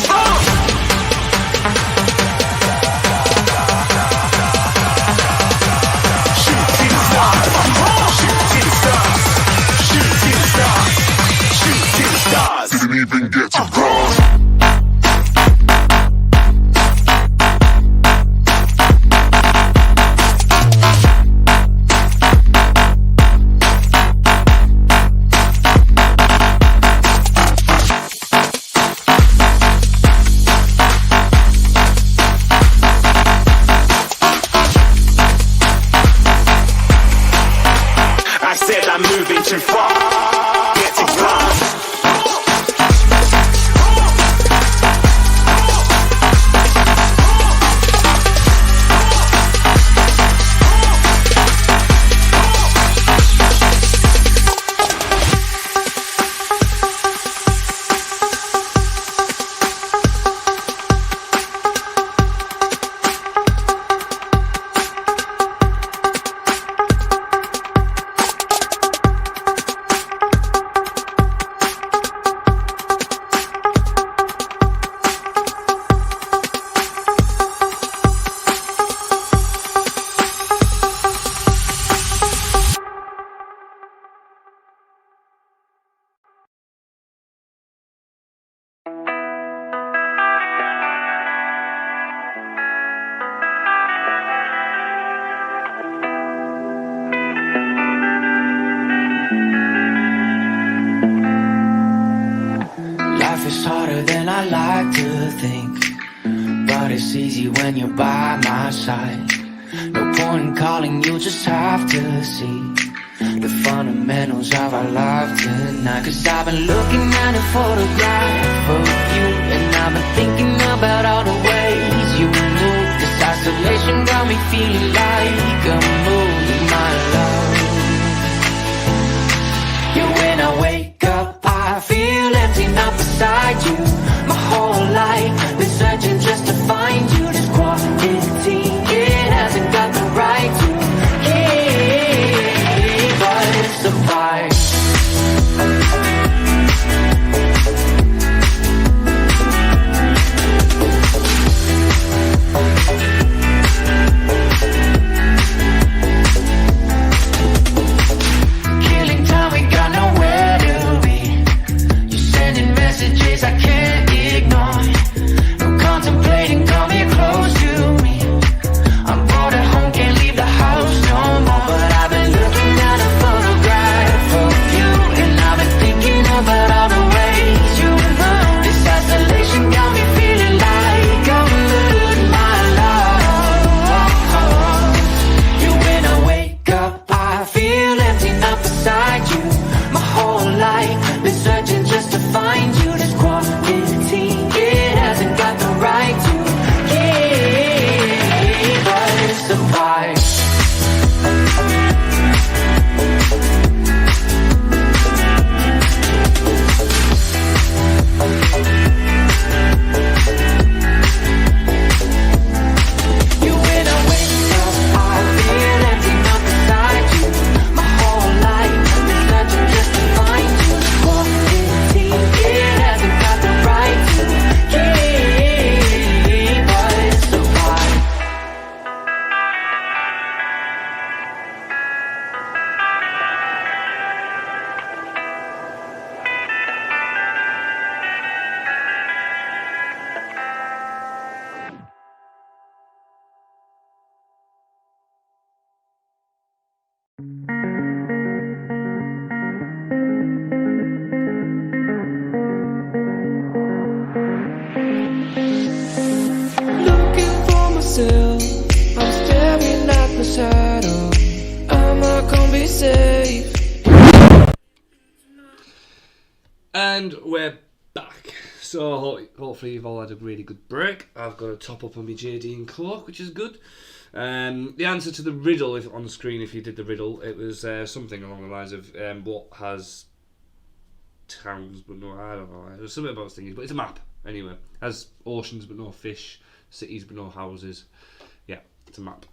Shooting stars. Didn't even get to cross. I'm moving too far. Get to glance. It's harder than I like to think, but it's easy when you're by my side. No point in calling, you just have to see the fundamentals of our life tonight. Cause I've been looking at a photograph of you, and I've been thinking about all the ways you move. This isolation got me feeling like a movie, my love. Yeah, when I wake up, I feel empty, not beside you. My whole life been searching just to find you. This quality, it hasn't got the right to keep, but it's a vibe. be safe. And we're back. So hopefully you've all had a really good break. I've got a top up on my JD and Cloak, which is good. The answer to the riddle, if on the screen, if you did the riddle, it was something along the lines of what has towns but no, I don't know. It was something about thingies, but it's a map anyway. Has oceans but no fish, cities but no houses. Yeah, it's a map.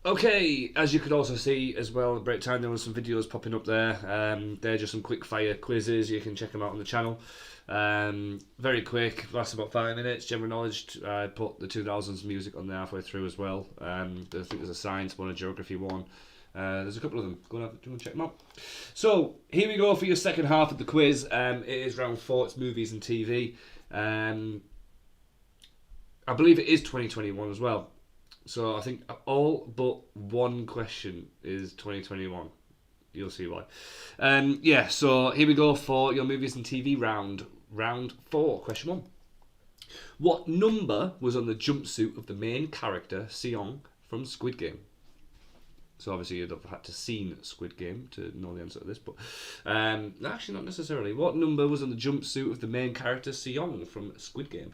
Okay, as you could also see as well at break time, there were some videos popping up there. They're just some quick fire quizzes. You can check them out on the channel. Very quick, lasts about 5 minutes. General knowledge. I put the 2000s music on there halfway through as well. I think there's a science one, a geography one. There's a couple of them. Go and check them out. So here we go for your second half of the quiz. It is round 4. It's movies and TV. I believe it is 2021 as well. So I think all but one question is 2021. You'll see why. Yeah, so here we go for your movies and TV round. Round 4, question 1. What number was on the jumpsuit of the main character, Seong, from Squid Game? So obviously you'd have had to seen Squid Game to know the answer to this, but actually not necessarily. What number was on the jumpsuit of the main character, Seong, from Squid Game?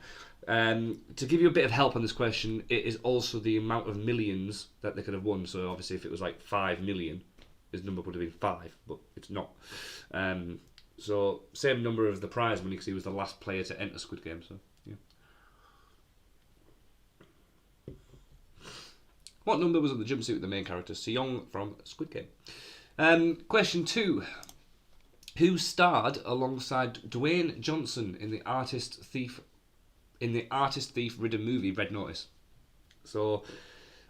To give you a bit of help on this question, it is also the amount of millions that they could have won. So obviously if it was like 5 million, his number would have been 5, but it's not. So same number of the prize money because he was the last player to enter Squid Game. So yeah. What number was on the jumpsuit of the main character, Seong, from Squid Game? Question 2. Who starred alongside Dwayne Johnson in the artist thief ridden movie Red Notice? So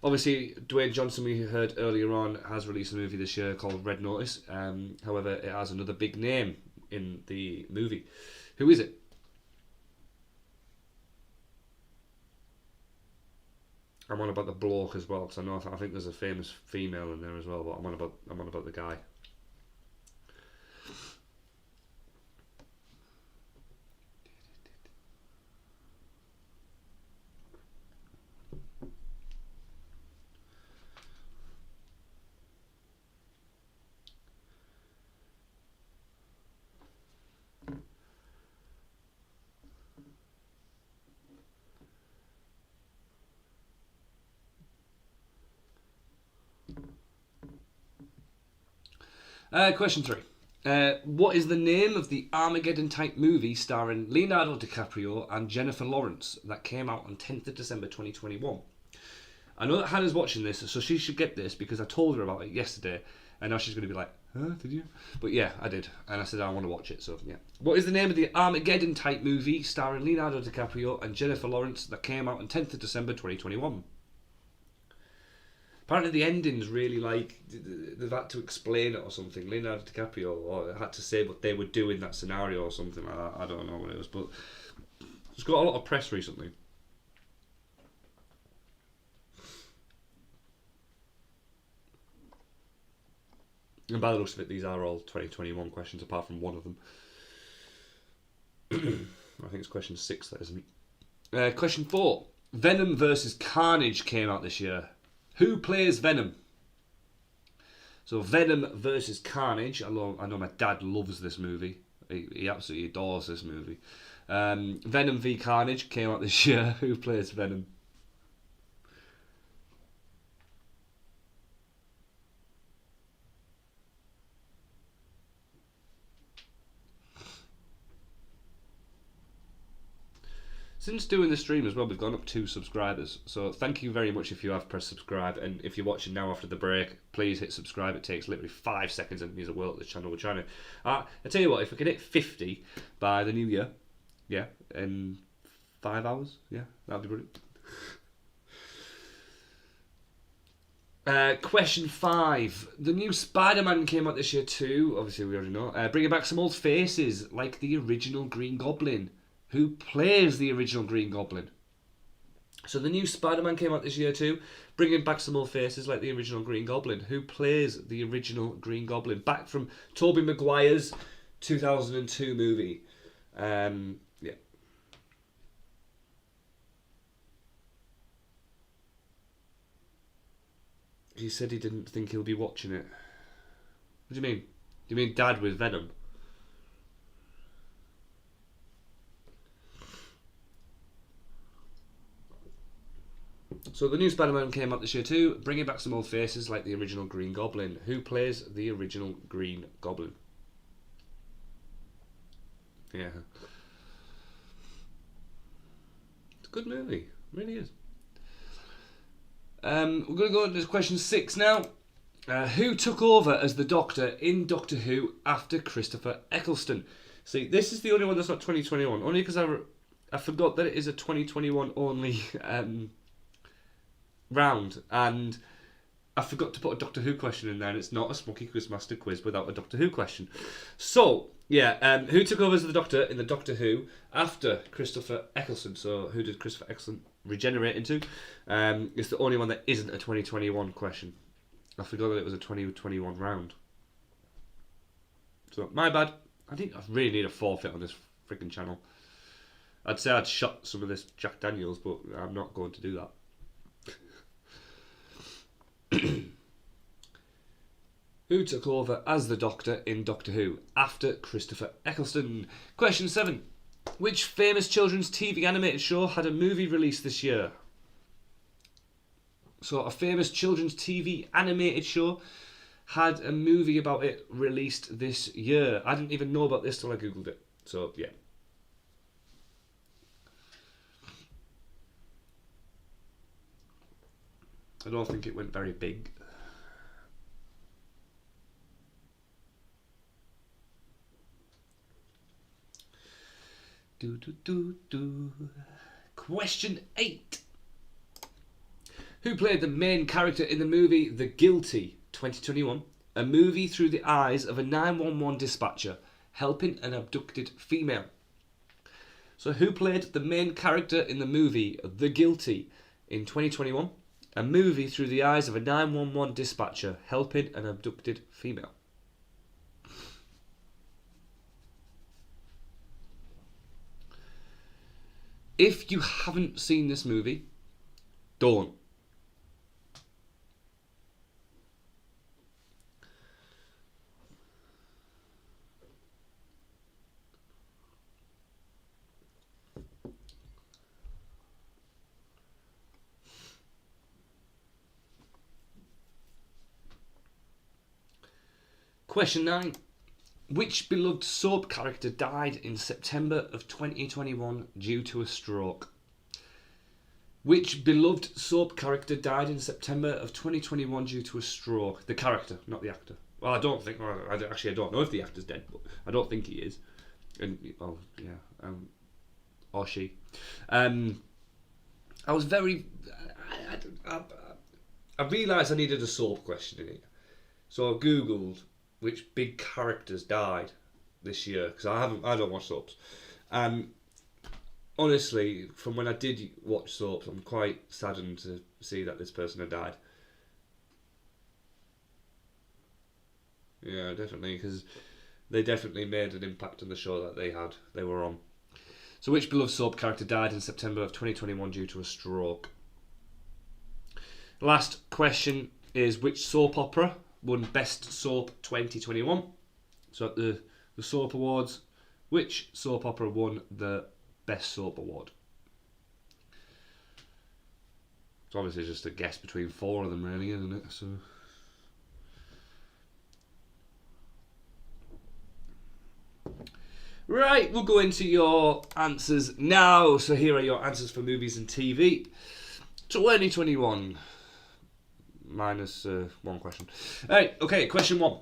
obviously Dwayne Johnson, we heard earlier on, has released a movie this year called Red Notice. However, it has another big name in the movie. Who is it? I'm on about the bloke as well, because I think there's a famous female in there as well, but I'm on about the guy. Question 3. What is the name of the Armageddon-type movie starring Leonardo DiCaprio and Jennifer Lawrence that came out on 10th of December 2021? I know that Hannah's watching this, so she should get this because I told her about it yesterday, and now she's going to be like, huh, did you? But yeah, I did, and I said I want to watch it, so yeah. What is the name of the Armageddon-type movie starring Leonardo DiCaprio and Jennifer Lawrence that came out on 10th of December 2021? Apparently the ending's really like, they've had to explain it or something. Leonardo DiCaprio or had to say what they would do in that scenario or something like that. I don't know what it was, but it's got a lot of press recently. And by the looks of it, these are all 2021 questions apart from one of them. I think it's question 6, that isn't it? Question 4. Venom versus Carnage came out this year. Who plays Venom? So Venom versus Carnage. I know my dad loves this movie. He absolutely adores this movie. Venom v Carnage came out this year. Who plays Venom? Since doing the stream as well, we've gone up 2 subscribers. So thank you very much if you have pressed subscribe. And if you're watching now after the break, please hit subscribe. It takes literally 5 seconds and it means the world at this channel. We're trying to... I tell you what, if we can hit 50 by the new year, yeah, in 5 hours, yeah, that'd be brilliant. Question 5. The new Spider-Man came out this year too. Obviously, we already know. Bringing back some old faces, like the original Green Goblin. Who plays the original Green Goblin? So the new Spider-Man came out this year too, bringing back some old faces like the original Green Goblin. Who plays the original Green Goblin? Back from Tobey Maguire's 2002 movie. Yeah. He said he didn't think he'll be watching it. What do you mean? Do you mean Dad with Venom? So the new Spider-Man came out this year too, bringing back some old faces like the original Green Goblin. Who plays the original Green Goblin? Yeah. It's a good movie. It really is. We're going to go on to question 6 now. Who took over as the Doctor in Doctor Who after Christopher Eccleston? See, this is the only one that's not 2021, only because I forgot that it is a 2021 only round, and I forgot to put a Doctor Who question in there, and it's not a Smoggie Quizmaster quiz without a Doctor Who question. So, yeah, who took over as the Doctor in the Doctor Who after Christopher Eccleston? So, who did Christopher Eccleston regenerate into? It's the only one that isn't a 2021 question. I forgot that it was a 2021 round. So, my bad. I think I really need a forfeit on this freaking channel. I'd say I'd shot some of this Jack Daniels, but I'm not going to do that. Who took over as the Doctor in Doctor Who after Christopher Eccleston? Question 7. Which famous children's TV animated show had a movie released this year? So a famous children's TV animated show had a movie about it released this year. I didn't even know about this till I googled it. So yeah. I don't think it went very big. Question 8. Who played the main character in the movie The Guilty 2021? A movie through the eyes of a 911 dispatcher helping an abducted female. So who played the main character in the movie The Guilty in 2021? A movie through the eyes of a 911 dispatcher helping an abducted female. If you haven't seen this movie, don't. Question 9. Which beloved soap character died in September of 2021 due to a stroke? Which beloved soap character died in September of 2021 due to a stroke? The character, not the actor. Well, I don't think. Well, I don't know if the actor's dead, but I don't think he is. And or she. I was very. I realised I needed a soap question in it, so I googled which big characters died this year, because I don't watch soaps. Honestly, from when I did watch soaps, I'm quite saddened to see that this person had died. Yeah, definitely, because they definitely made an impact on the show that they were on. So which beloved soap character died in September of 2021 due to a stroke? Last question is, which soap opera won Best Soap 2021? So at the Soap Awards, which soap opera won the Best Soap Award? It's obviously just a guess between 4 of them, really, isn't it? So right, we'll go into your answers now. So here are your answers for movies and TV 2021. Minus 1 question. Alright, okay, question 1.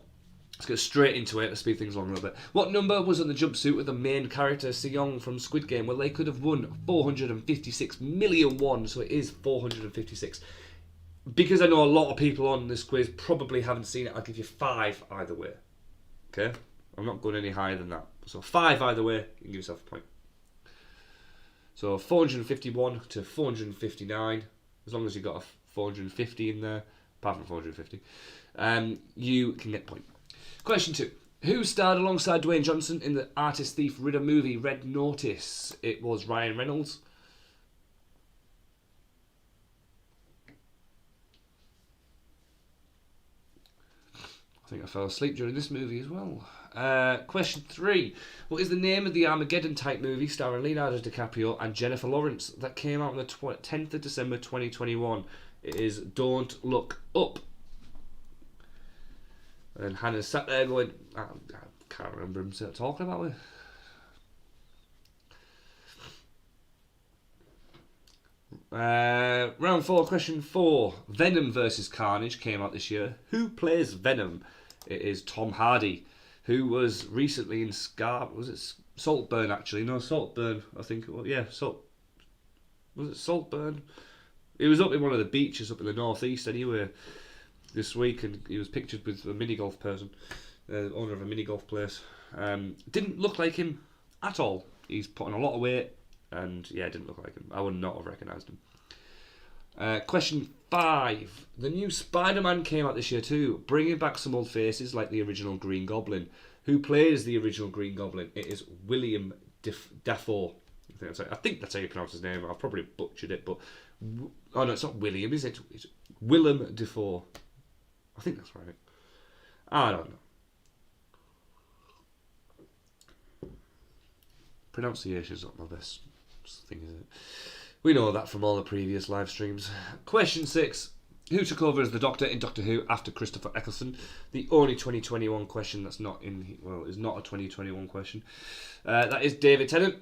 Let's get straight into it. Let's speed things along a little bit. What number was on the jumpsuit of the main character, Seong from Squid Game? Well, they could have won 456 million won, so it is 456. Because I know a lot of people on this quiz probably haven't seen it, I'll give you 5 either way. Okay? I'm not going any higher than that. So 5 either way, you can give yourself a point. So 451 to 459, as long as you got a 450 in there, apart from 450, you can get a point. Question 2. Who starred alongside Dwayne Johnson in the Artist Thief Ritter movie Red Notice? It was Ryan Reynolds. I think I fell asleep during this movie as well. Question 3. What is the name of the Armageddon type movie starring Leonardo DiCaprio and Jennifer Lawrence that came out on the 10th of December 2021? It is Don't Look Up. And Hannah sat there going, I can't remember him talking about it. Round 4, question 4. Venom versus Carnage came out this year. Who plays Venom? It is Tom Hardy, who was recently in was it Saltburn actually? No, Saltburn, I think. Well, yeah, was it Saltburn? He was up in one of the beaches up in the northeast anyway this week, and he was pictured with a mini golf person, owner of a mini golf place. Didn't look like him at all. He's put on a lot of weight, and yeah, didn't look like him. I would not have recognised him. Question 5. The new Spider-Man came out this year too, bringing back some old faces like the original Green Goblin. Who plays the original Green Goblin? It is William Dafoe. I think that's how you pronounce his name. I've probably butchered it, but oh no, it's not William, is it? It's Willem Dafoe. I think that's right. I don't know. Pronunciation's not my best thing, is it? We know that from all the previous live streams. Question 6. Who took over as the Doctor in Doctor Who after Christopher Eccleston? The only 2021 question that's not in... Well, is not a 2021 question. That is David Tennant.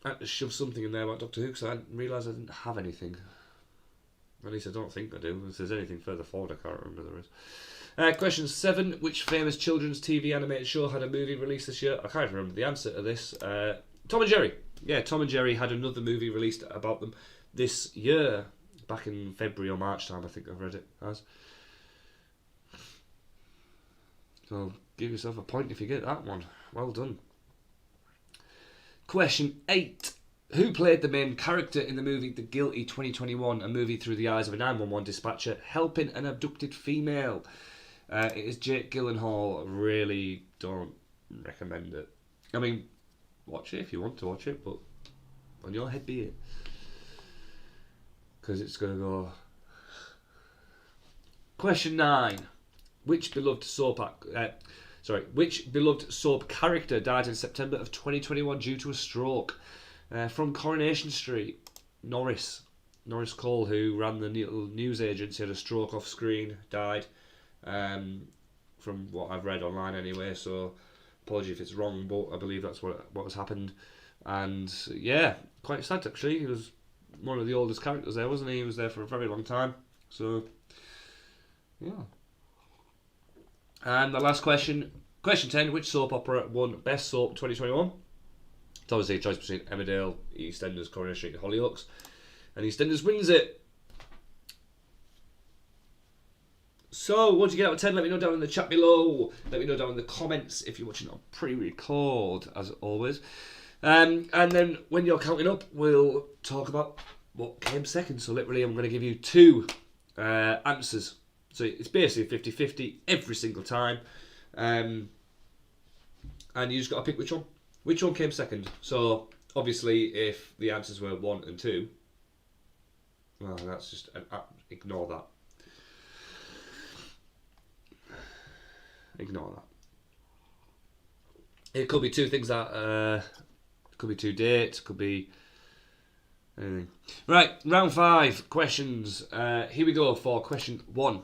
I had to shove something in there about Doctor Who because I didn't realise I didn't have anything. At least I don't think I do. If there's anything further forward, I can't remember there is. Question 7. Which famous children's TV animated show had a movie released this year? I can't remember the answer to this. Tom and Jerry. Yeah, Tom and Jerry had another movie released about them this year. Back in February or March time, I think I've read it as. So give yourself a point if you get that one. Well done. Question 8. Who played the main character in the movie The Guilty 2021, a movie through the eyes of a 911 dispatcher helping an abducted female? It is Jake Gyllenhaal. Really don't recommend it. I mean, watch it if you want to watch it, but on your head be it. Because it's going to go... Question 9. Which beloved soap character died in September of 2021 due to a stroke? From Coronation Street, Norris Cole, who ran the news agency, had a stroke off screen, died. From what I've read online anyway, so apology if it's wrong, but I believe that's what has happened. And yeah, quite sad actually. He was one of the oldest characters there, wasn't he? He was there for a very long time. So yeah. And the last question, question 10. Which soap opera won Best Soap 2021? It's obviously a choice between Emmerdale, EastEnders, Coronation Street and Hollyoaks. And EastEnders wins it. So, what did you get out of 10? Let me know down in the chat below. Let me know down in the comments if you're watching on pre-record, as always. And then when you're counting up, we'll talk about what came second. So literally, I'm going to give you 2 answers. So it's basically 50-50 every single time. And you just got to pick which one. Which one came second? So obviously, if the answers were 1 and 2, well, that's just ignore that. Ignore that. It could be 2 things that could be 2 dates, could be anything. Right, round 5 questions. Here we go for question 1.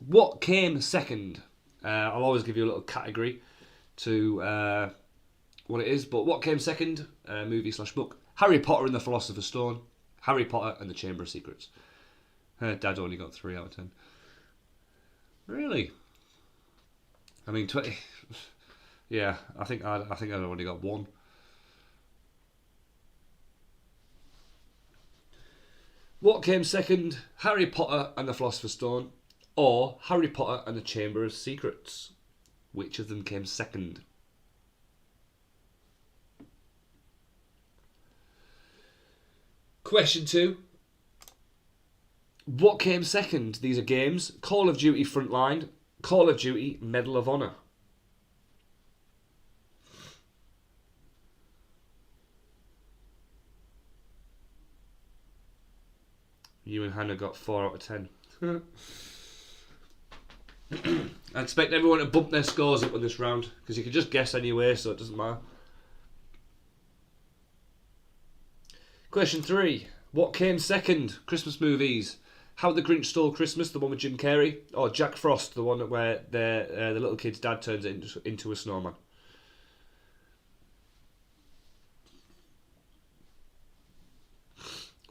What came second? I'll always give you a little category to what it is, but what came second? Movie/book. Harry Potter and the Philosopher's Stone, Harry Potter and the Chamber of Secrets. Dad only got 3 out of 10. Really? I mean, 20. Yeah, I think I'd only got 1. What came second? Harry Potter and the Philosopher's Stone, or Harry Potter and the Chamber of Secrets? Which of them came second? Question 2. What came second? These are games. Call of Duty Frontline, Call of Duty Medal of Honor. You and Hannah got 4 out of 10. I expect everyone to bump their scores up on this round because you can just guess anyway, so it doesn't matter. Question 3. What came second? Christmas movies. How the Grinch Stole Christmas, the one with Jim Carrey, or Jack Frost, the one where the little kid's dad turns into a snowman?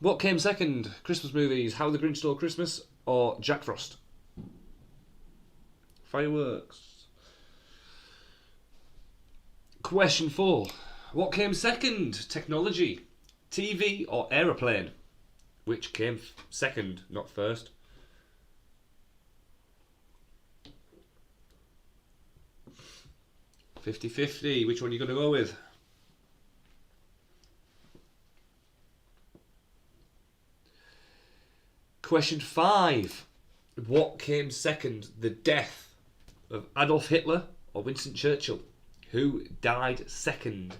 What came second? Christmas movies. How the Grinch Stole Christmas, or Jack Frost? Fireworks. Question 4. What came second? Technology. TV or aeroplane? Which came second, not first? $50-50. Which one are you going to go with? Question 5. What came second? The death of Adolf Hitler or Winston Churchill? Who died second?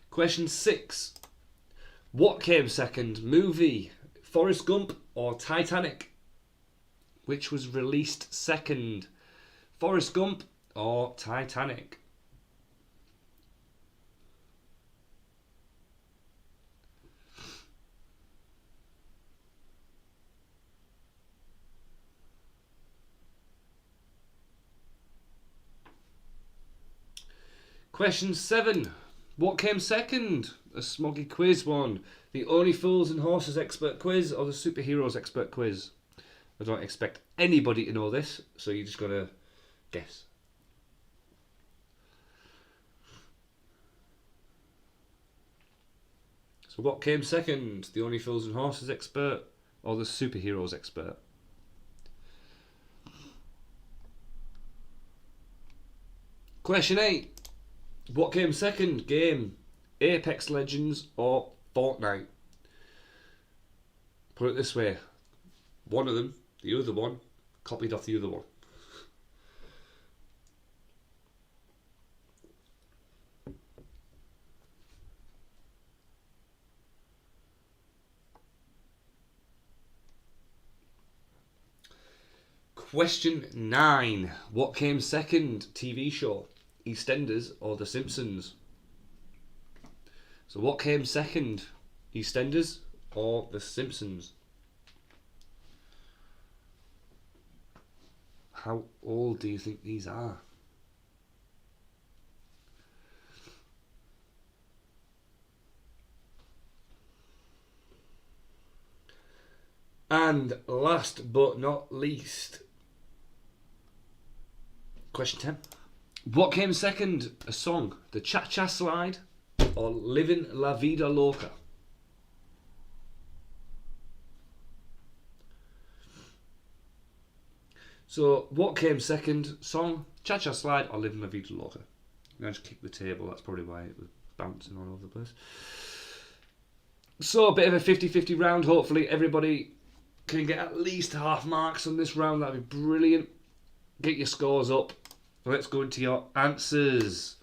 Question 6. What came second? Movie, Forrest Gump or Titanic? Which was released second? Forrest Gump or Titanic? Question 7. What came second? A Smoggie quiz one. The Only Fools and Horses expert quiz or the Superheroes expert quiz? I don't expect anybody to know this, so you just got to guess. So what came second? The Only Fools and Horses expert or the Superheroes expert? Question 8. What came second? Game, Apex Legends or Fortnite? Put it this way. One of them, the other one, copied off the other one. Question 9. What came second? TV show, EastEnders or The Simpsons? So what came second? EastEnders or The Simpsons? How old do you think these are? And last but not least, question 10. What came second? A song, The Cha-Cha Slide or Living La Vida Loca? So, what came second? Song, Cha-Cha Slide or Living La Vida Loca? I just kicked the table, that's probably why it was bouncing all over the place. So, a bit of a 50-50 round. Hopefully everybody can get at least half marks on this round. That'd be brilliant. Get your scores up. Let's go into your answers.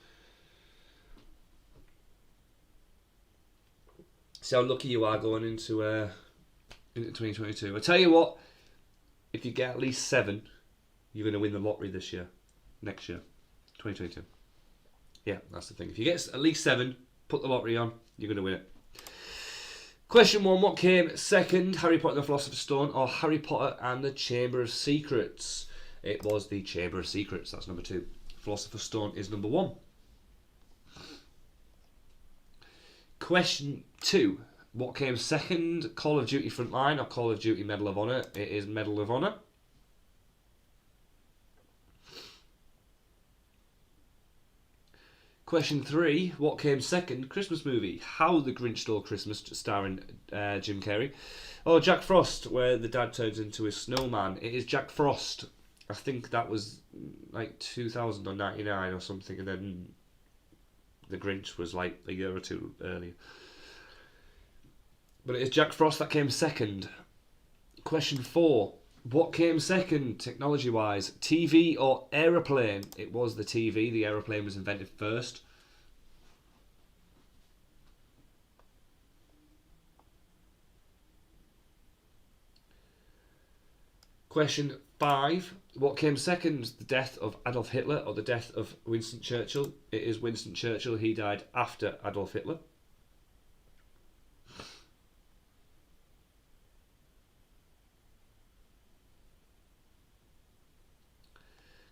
See how lucky you are going into 2022. I tell you what, if you get at least 7, you're going to win the lottery this year, next year, 2022. Yeah, that's the thing. If you get at least 7, put the lottery on, you're going to win it. Question 1, what came second? Harry Potter and the Philosopher's Stone or Harry Potter and the Chamber of Secrets? It was the Chamber of Secrets, that's number 2. Philosopher's Stone is number 1. Question 2, what came second? Call of Duty Frontline or Call of Duty Medal of Honor? It is Medal of Honor. Question 3, what came second? Christmas movie, How the Grinch Stole Christmas, starring Jim Carrey, or Jack Frost, where the dad turns into a snowman? It is Jack Frost. I think that was like 2099 or something, and then the Grinch was like a year or two earlier. But it is Jack Frost that came second. Question 4. What came second, technology-wise? TV or aeroplane? It was the TV. The aeroplane was invented first. Question 5. What came second, the death of Adolf Hitler or the death of Winston Churchill? It is Winston Churchill. He died after Adolf Hitler.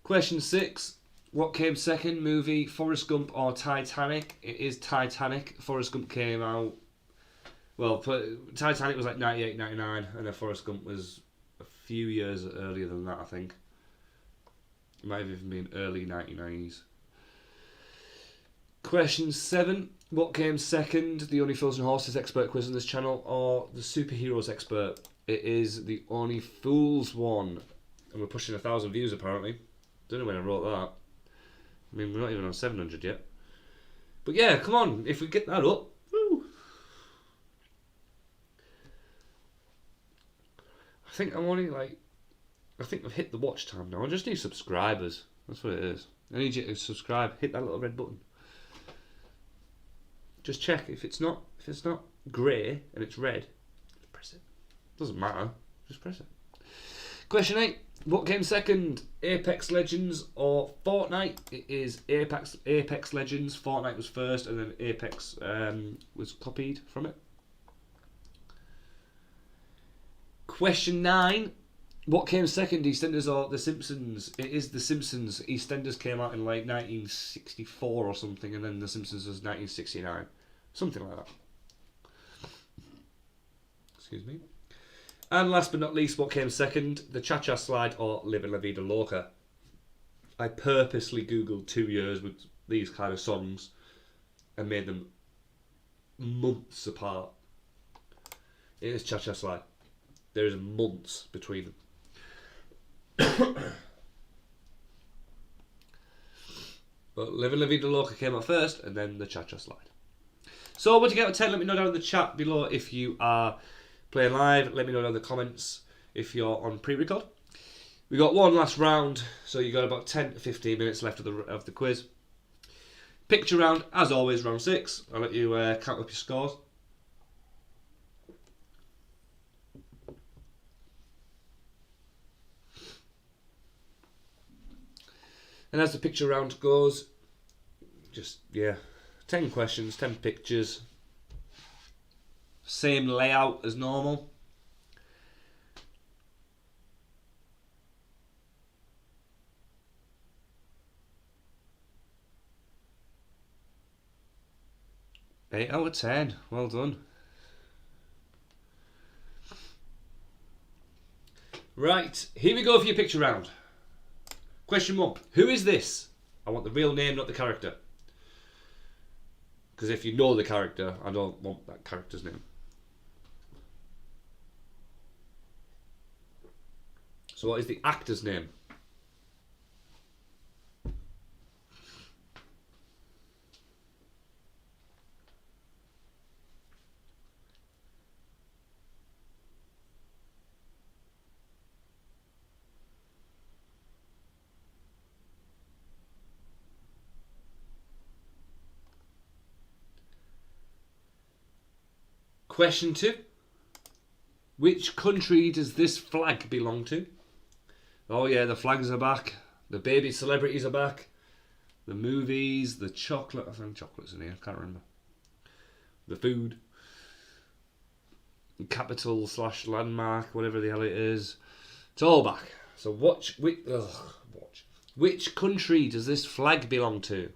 Question 6. What came second, movie, Forrest Gump or Titanic? It is Titanic. Forrest Gump came out... Well, Titanic was like 98, 99, and then Forrest Gump was a few years earlier than that, I think. It might have even been early 1990s. Question 7. What came second, the Only Fools and Horses expert quiz on this channel or the Superheroes expert? It is the Only Fools one. And we're pushing 1,000 views apparently. Don't know when I wrote that. I mean, we're not even on 700 yet. But yeah, come on, if we get that up. Woo. I think I'm only like... I think I've hit the watch time now. I just need subscribers. That's what it is. I need you to subscribe. Hit that little red button. Just check. If it's not grey and it's red, press it. Doesn't matter. Just press it. Question 8. What came second? Apex Legends or Fortnite? It is Apex Legends. Fortnite was first, and then Apex was copied from it. Question 9. What came second, EastEnders or The Simpsons? It is The Simpsons. EastEnders came out in like 1964 or something, and then The Simpsons was 1969. Something like that. Excuse me. And last but not least, what came second? The Cha-Cha Slide or Livin' La Vida Loca. I purposely Googled 2 years with these kind of songs and made them months apart. It is Cha-Cha Slide. There is months between them. But Livin' La Vida Loca came out first, and then the Cha-Cha Slide. So what do you get out of 10? Let me know down in the chat below if you are playing live. Let me know down in the comments if you're on pre-record. We got one last round, so you got about 10 to 15 minutes left of the quiz. Picture round, as always, round 6. I'll let you count up your scores. And as the picture round goes, just, yeah, 10 questions, 10 pictures. Same layout as normal. Eight out of 10. Well done. Right, here we go for your picture round. Question 1. Who is this? I want the real name, not the character. Because if you know the character, I don't want that character's name. So what is the actor's name? Question 2. Which country does this flag belong to? Oh yeah, the flags are back. The baby celebrities are back. The movies, the chocolate. I think chocolate's in here, I can't remember. The food. Capital / landmark, whatever the hell it is. It's all back. So watch. Which country does this flag belong to?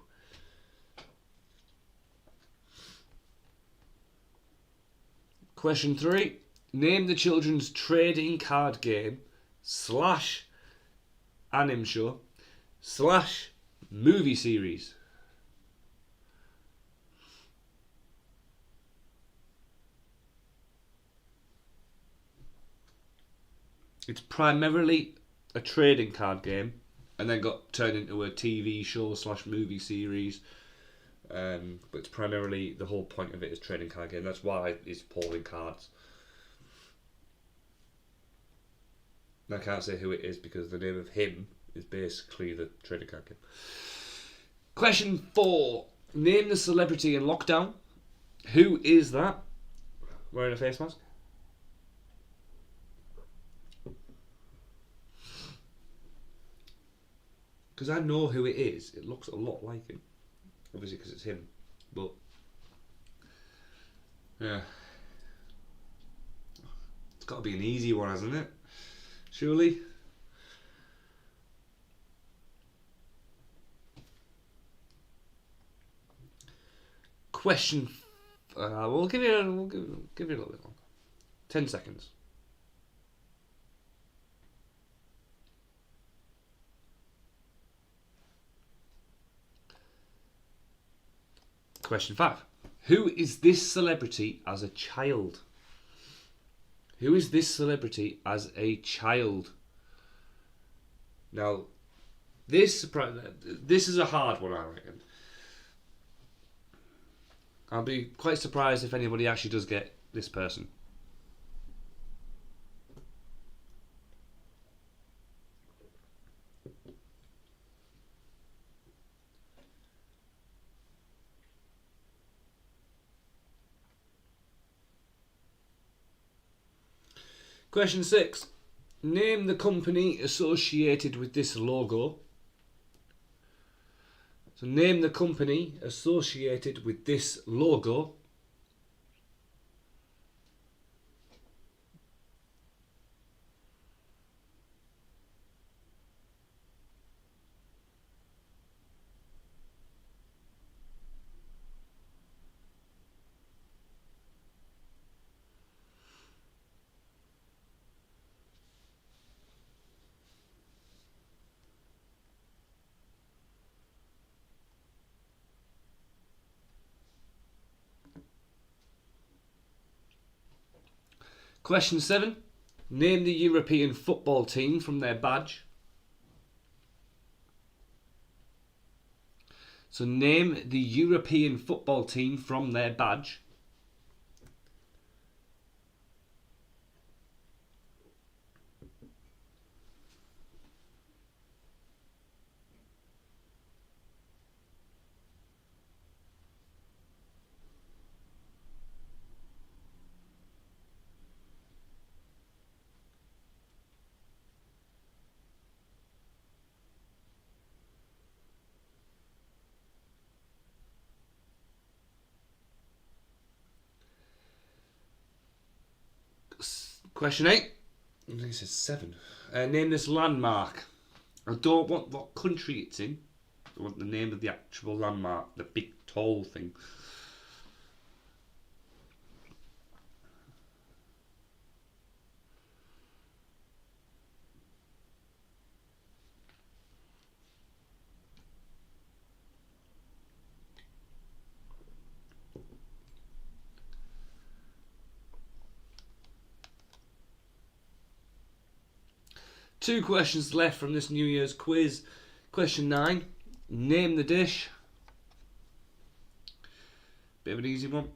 Question 3. Name the children's trading card game / anime show / movie series. It's primarily a trading card game and then got turned into a TV show / movie series But it's primarily, the whole point of it is trading card game. That's why it's pulling cards. And I can't say who it is because the name of him is basically the trading card game. Question 4. Name the celebrity in lockdown. Who is that? Wearing a face mask? Because I know who it is. It looks a lot like him. Obviously because it's him. But yeah. It's got to be an easy one, hasn't it? Surely. Question. We'll give you a little bit longer. 10 seconds. Question 5. Who is this celebrity as a child? Who is this celebrity as a child? Now, this is a hard one, I reckon. I'll be quite surprised if anybody actually does get this person. Question 6. Name the company associated with this logo. So name the company associated with this logo. Question 7. Name the European football team from their badge. So name the European football team from their badge. Question 8. I think it says 7. Name this landmark. I don't want what country it's in. I want the name of the actual landmark, the big tall thing. Two questions left from this New Year's quiz. Question 9. Name the dish. Bit of an easy one.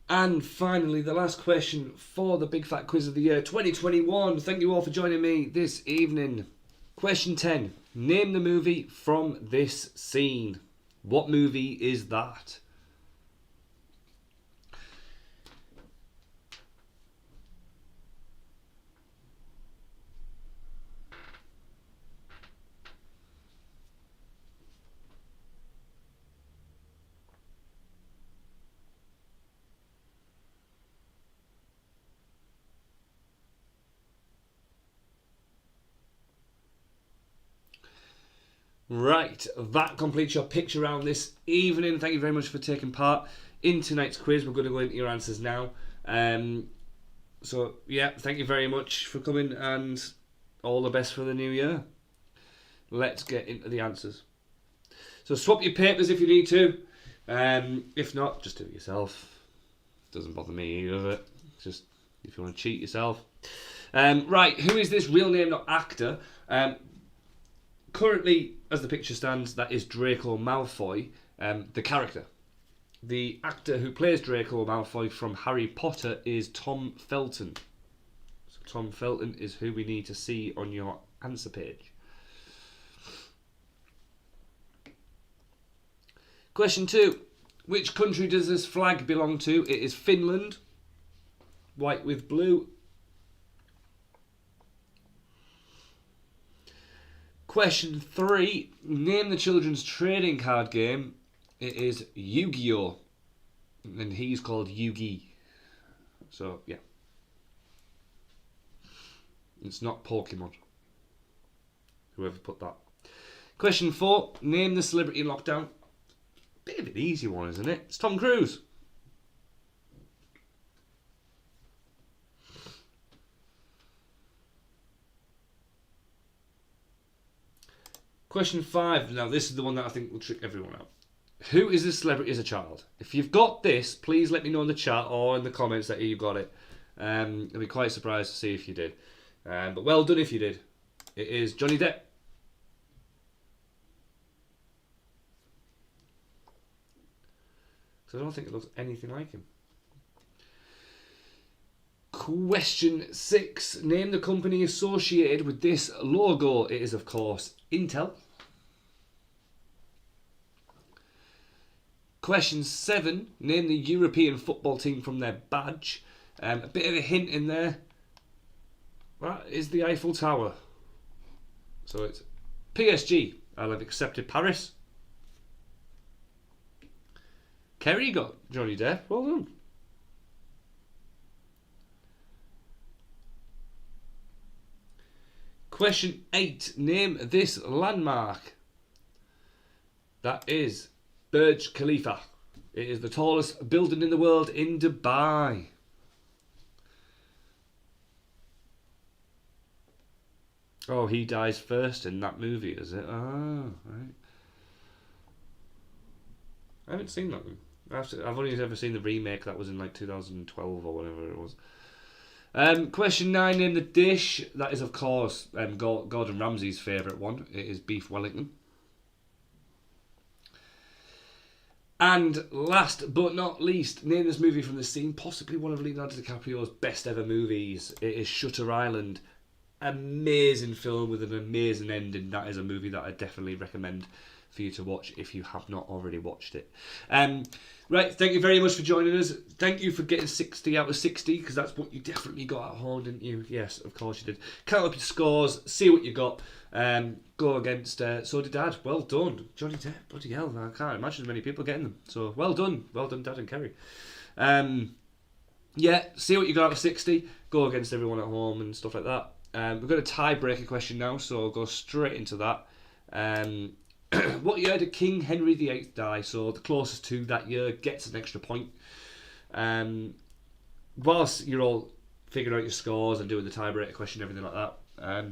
And finally, the last question for the Big Fat Quiz of the Year 2021. Thank you all for joining me this evening. Question 10. Name the movie from this scene. What movie is that? Right, that completes your picture round this evening. Thank you very much for taking part in tonight's quiz. We're going to go into your answers now. So, yeah, thank you very much for coming and all the best for the new year. Let's get into the answers. So, swap your papers if you need to. If not, just do it yourself. Doesn't bother me either, does it? Just if you want to cheat yourself. Right, who is this real name, not actor? Currently, as the picture stands, that is Draco Malfoy, the character. The actor who plays Draco Malfoy from Harry Potter is Tom Felton. So Tom Felton is who we need to see on your answer page. Question 2. Which country does this flag belong to? It is Finland. White with blue. Question 3. Name the children's trading card game. It is Yu-Gi-Oh! And he's called Yugi. So, yeah. It's not Pokemon. Whoever put that. Question 4. Name the celebrity in lockdown. Bit of an easy one, isn't it? It's Tom Cruise. Question 5. Now, this is the one that I think will trick everyone out. Who is this celebrity as a child? If you've got this, please let me know in the chat or in the comments that you got it. I'll be quite surprised to see if you did. But well done if you did. It is Johnny Depp. So I don't think it looks anything like him. Question 6. Name the company associated with this logo. It is, of course, Intel. Question 7. Name the European football team from their badge. A bit of a hint in there. That is the Eiffel Tower. So it's PSG. I'll have accepted Paris. Kerry got Johnny Depp. Well done. Question 8. Name this landmark. That is Burj Khalifa. It is the tallest building in the world in Dubai. Oh, he dies first in that movie, is it? Ah, right. I haven't seen that one. I've only ever seen the remake that was in like 2012 or whatever it was. Question 9. Name the dish. That is, of course, Gordon Ramsay's favourite one. It is beef Wellington. And last but not least, name this movie from the scene, possibly one of Leonardo DiCaprio's best ever movies. It is Shutter Island. Amazing film with an amazing ending. That is a movie that I definitely recommend for you to watch if you have not already watched it. Right, thank you very much for joining us. Thank you for getting 60 out of 60, because that's what you definitely got at home, didn't you? Yes, of course you did. Count up your scores, see what you got. Go against So Did Dad. Well done. Johnny Depp, bloody hell, I can't imagine many people getting them. So well done Dad and Kerry. Yeah, see what you got out of 60. Go against everyone at home and stuff like that. We've got a tiebreaker question now, so I'll go straight into that. What year did King Henry VIII die? So the closest to that year gets an extra point. Whilst you're all figuring out your scores and doing the tiebreaker question and everything like that,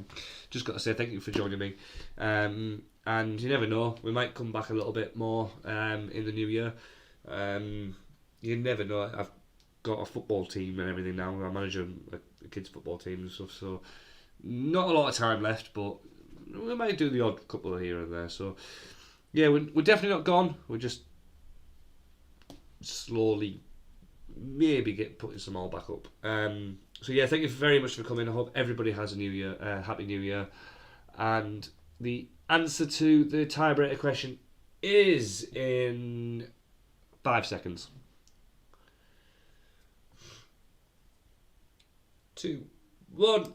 just got to say thank you for joining me. And you never know, we might come back a little bit more in the new year. You never know. I've got a football team and everything now. I manage a kids' football team and stuff, so not a lot of time left, but we might do the odd couple here and there. So yeah, we're definitely not gone. We're just slowly maybe putting some more back up. So yeah, thank you very much for coming. I hope everybody has a new year, happy new year. And the answer to the tiebreaker question is in 5 seconds. 2, 1.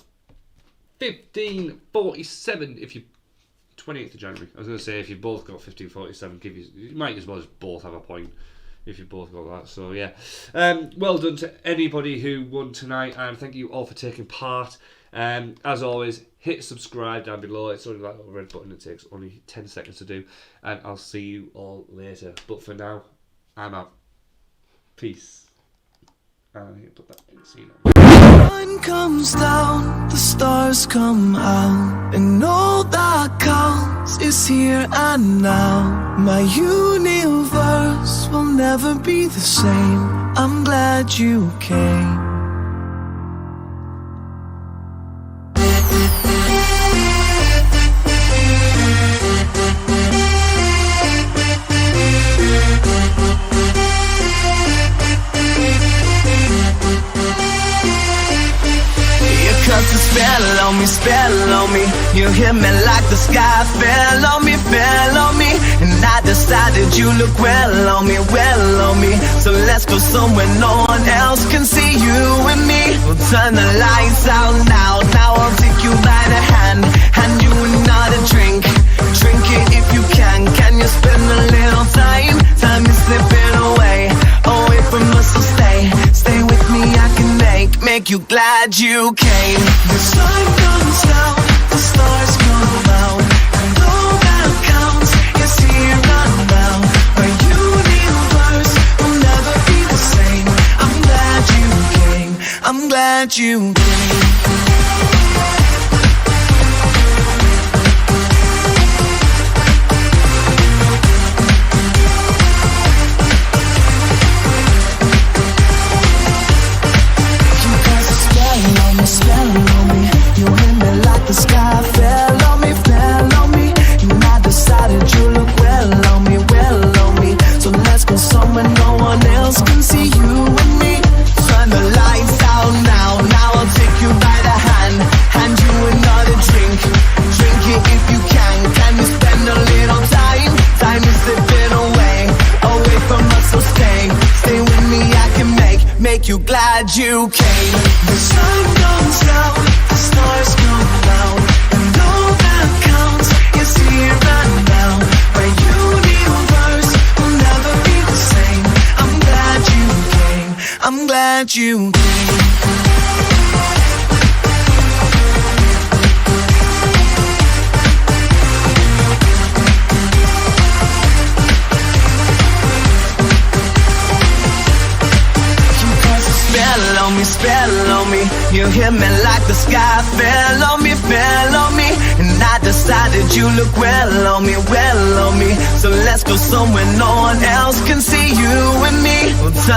1547 if you 28th of January. I was going to say if you both got 1547, you might as well just both have a point if you both got that. So yeah, well done to anybody who won tonight, and thank you all for taking part. As always, hit subscribe down below. It's only that little red button. It takes only 10 seconds to do, and I'll see you all later. But for now, I'm out. Peace. And I need to put that in the scene on. comes down, the stars come out, and all that counts is here and now. My universe will never be the same. I'm glad you came. Cast a spell on me. You hit me like the sky fell on me. And I decided you look well on me. So let's go somewhere no one else can see you and me. We'll turn the lights out now. Now I'll take you by the hand you another drink. Drink it if you can. Can you spend a little time? Time is slipping away from us, so stay with me. I can make you glad you came. The sun comes down, the stars come out, and all that counts is here and now. My universe will never be the same. I'm glad you came. I'm glad you came. Spell on me, you hit me like the sky fell on me. And I decided you look well on me. So let's go somewhere no one else can see you and me. Turn the lights out now. Now I'll take you by the hand you another drink. Drink it if you can. Can you spend a little time? Time is slipping away from us, so stay with me. I can make you glad you came. The sun comes down, the stars come out, and all that counts is here and now. My universe will never be the same. I'm glad you came. I'm glad you came. Spell on me. You hit me like the sky fell on me. And I decided you look well on me. So let's go somewhere no one else can see you and me.